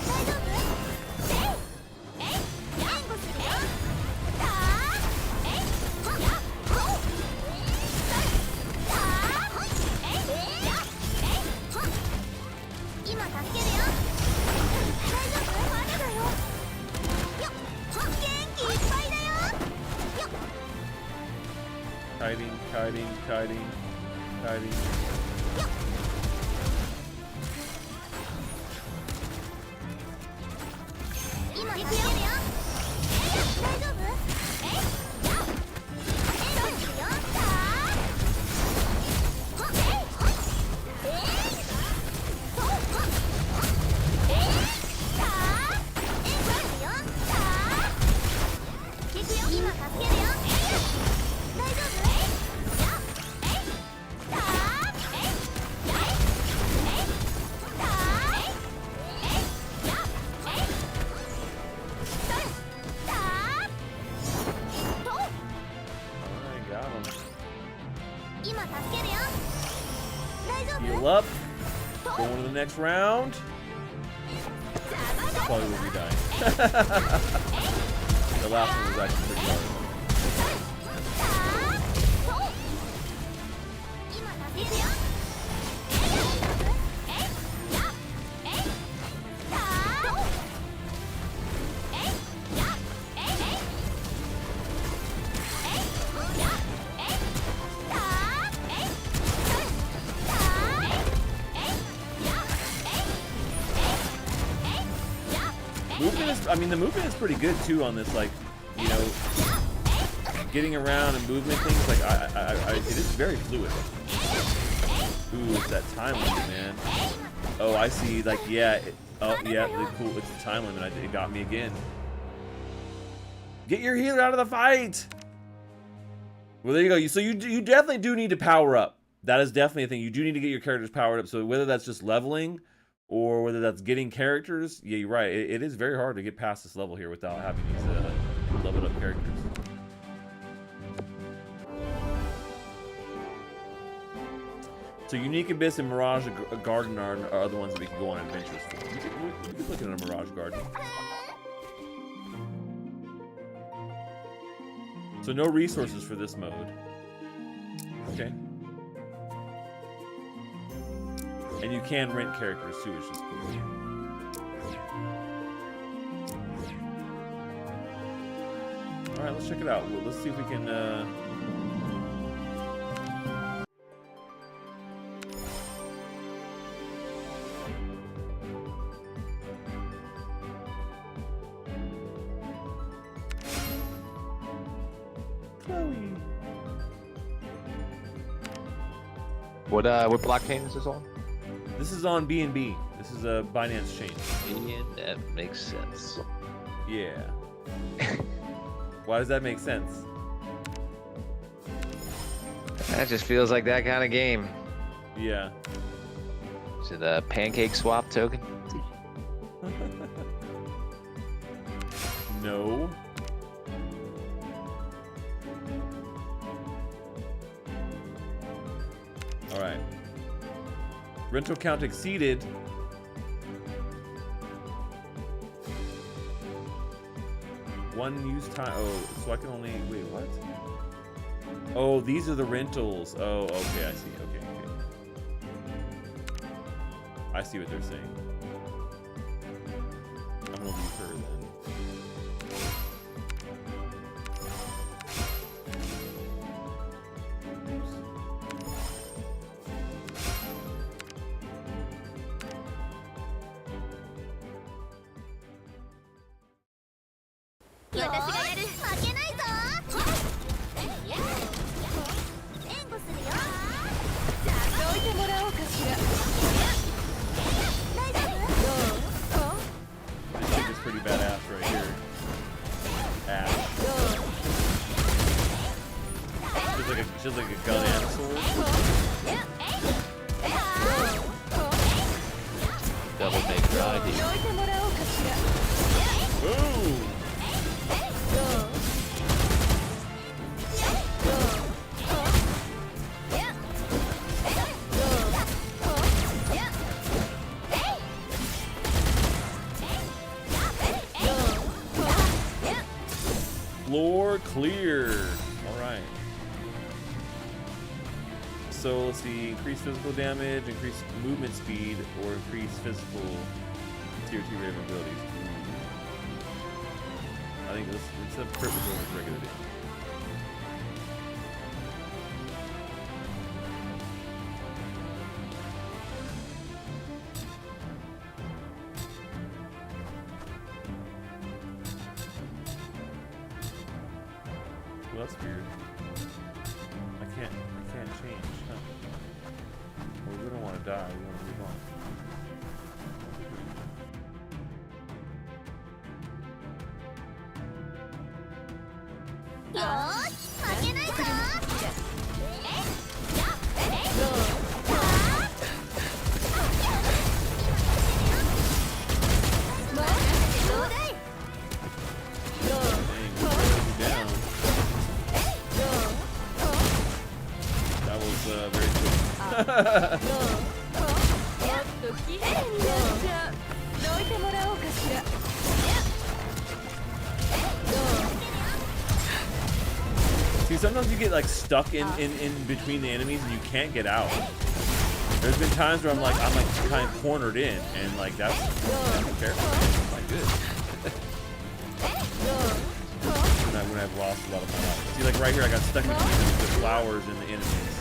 大丈夫？援護するよ。さあ、ほっや、ほっ。さあ、ほっ、や、ほっ。今助けるよ。大丈夫？まだだよ。よっ、ほっ、元気いっぱいだよ。よっ。Kiting.今行くよ。大丈夫？や、そうするよ。さあ、ほっ、ほっ、そう、ほっ、さあ、そうするよ。さあ、行くよ。今助けるよ。大丈夫？や、さあ、さあ、や、up. Going to the next round. Probably where we die. The last one was actually pretty hard. I mean, the movement is pretty good too on this, like, you know, getting around and movement things. Like, it is very fluid. Ooh, it's that time limit, man. Oh, I see. Like, yeah. Oh, yeah. Cool. It's the time limit. It got me again. Get your healer out of the fight. Well, there you go. So you definitely do need to power up. That is definitely a thing. You do need to get your characters powered up. So whether that's just leveling, or whether that's getting characters, yeah, you're right. It is very hard to get past this level here without having these leveled up characters. So Unique Abyss and Mirage Garden are the ones that we can go on adventures for. We can look at a Mirage Garden. So no resources for this mode. Okay. And you can rent characters too, which is cool. Alright, let's check it out. Well, let's see if we can Chloe. What blockchain is this on? This is on BNB. This is a Binance chain. And that makes sense. Yeah. Why does that make sense? That just feels like that kind of game. Yeah. Is it a pancake swap token? No. All right. Rental count exceeded. One use time. Oh, so I can only wait. What? Oh, these are the rentals. Oh, okay. I see. Okay. I see what they're saying. I'm gonna leave her then. This chick is pretty badass right here. Ass. She's like a gun and a sword. Double Maker ID. Ooh! Floor clear. All right. So let's see, increase physical damage, increase movement speed, or increase physical tier 2 raven abilities. I think let's have crit with regular damage. Well, that's weird. I can't change, huh? Well, we don't want to die, we want to move on. That was very cool. sometimes you get like stuck in between the enemies and you can't get out. There's been times where I'm like kind of cornered in, and like that's terrible. Not good. when I've lost a lot of my life. See, like right here, I got stuck between the flowers and the enemies.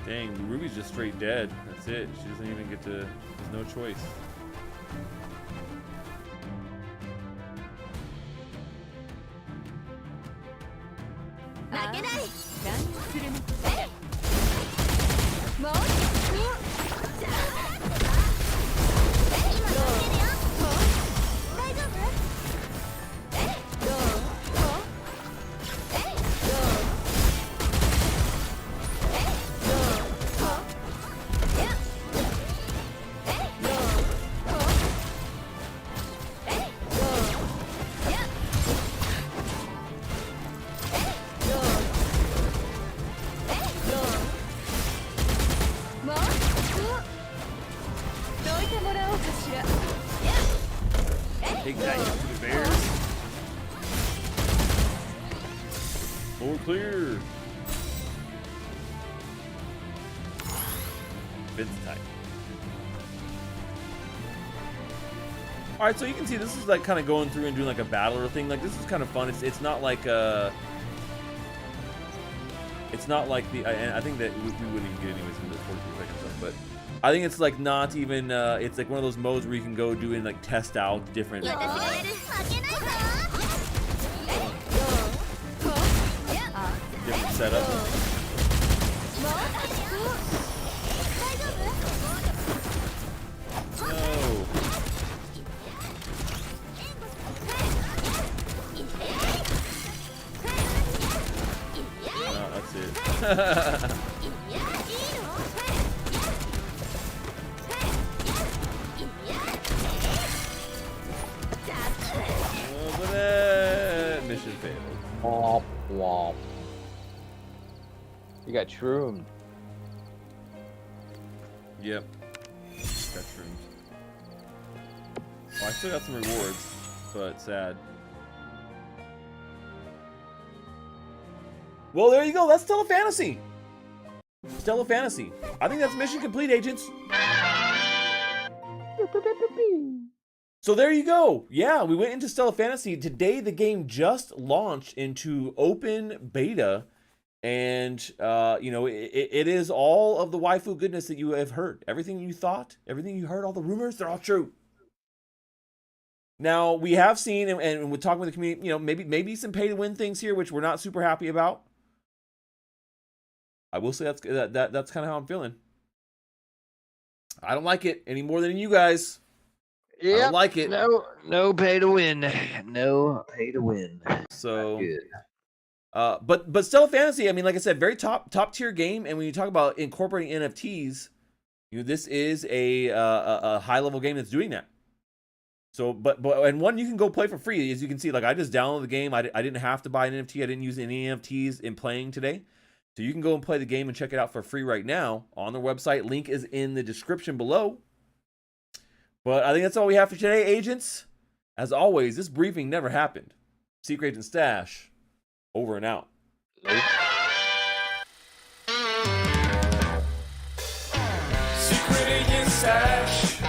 Dang, Ruby's just straight dead. That's it. She doesn't even get to. There's no choice. Ignite to the bears. All clear. Bid's tight. Alright, so you can see this is like kind of going through and doing like a battler thing. Like this is kind of fun. It's not like it's not like the and I think that we wouldn't even get anyways in the 43 second stuff, but I think it's like not even it's like one of those modes where you can go do and like test out different setups. No. Oh, that's it. Mission failed. Womp womp. You got shroomed. Yep. Got shroomed. Well, I still got some rewards, but sad. Well, there you go. That's Stella Fantasy. Stella Fantasy. I think that's mission complete, agents. So there you go. Yeah, we went into Stella Fantasy. Today, the game just launched into open beta. And, you know, it is all of the waifu goodness that you have heard. Everything you thought, everything you heard, all the rumors, they're all true. Now, we have seen, and we're talking with the community, you know, maybe some pay-to-win things here, which we're not super happy about. I will say that's kind of how I'm feeling. I don't like it any more than you guys. Yeah, I don't like it. No pay to win. No pay to win. So, but Stella Fantasy, I mean, like I said, very top tier game. And when you talk about incorporating NFTs, you know, this is a high level game that's doing that. So, but and one you can go play for free, as you can see. Like I just downloaded the game. I didn't have to buy an NFT. I didn't use any NFTs in playing today. So you can go and play the game and check it out for free right now on their website. Link is in the description below. But I think that's all we have for today, agents. As always, this briefing never happened. Secret Agent Stache, over and out. Secret Agent Stache.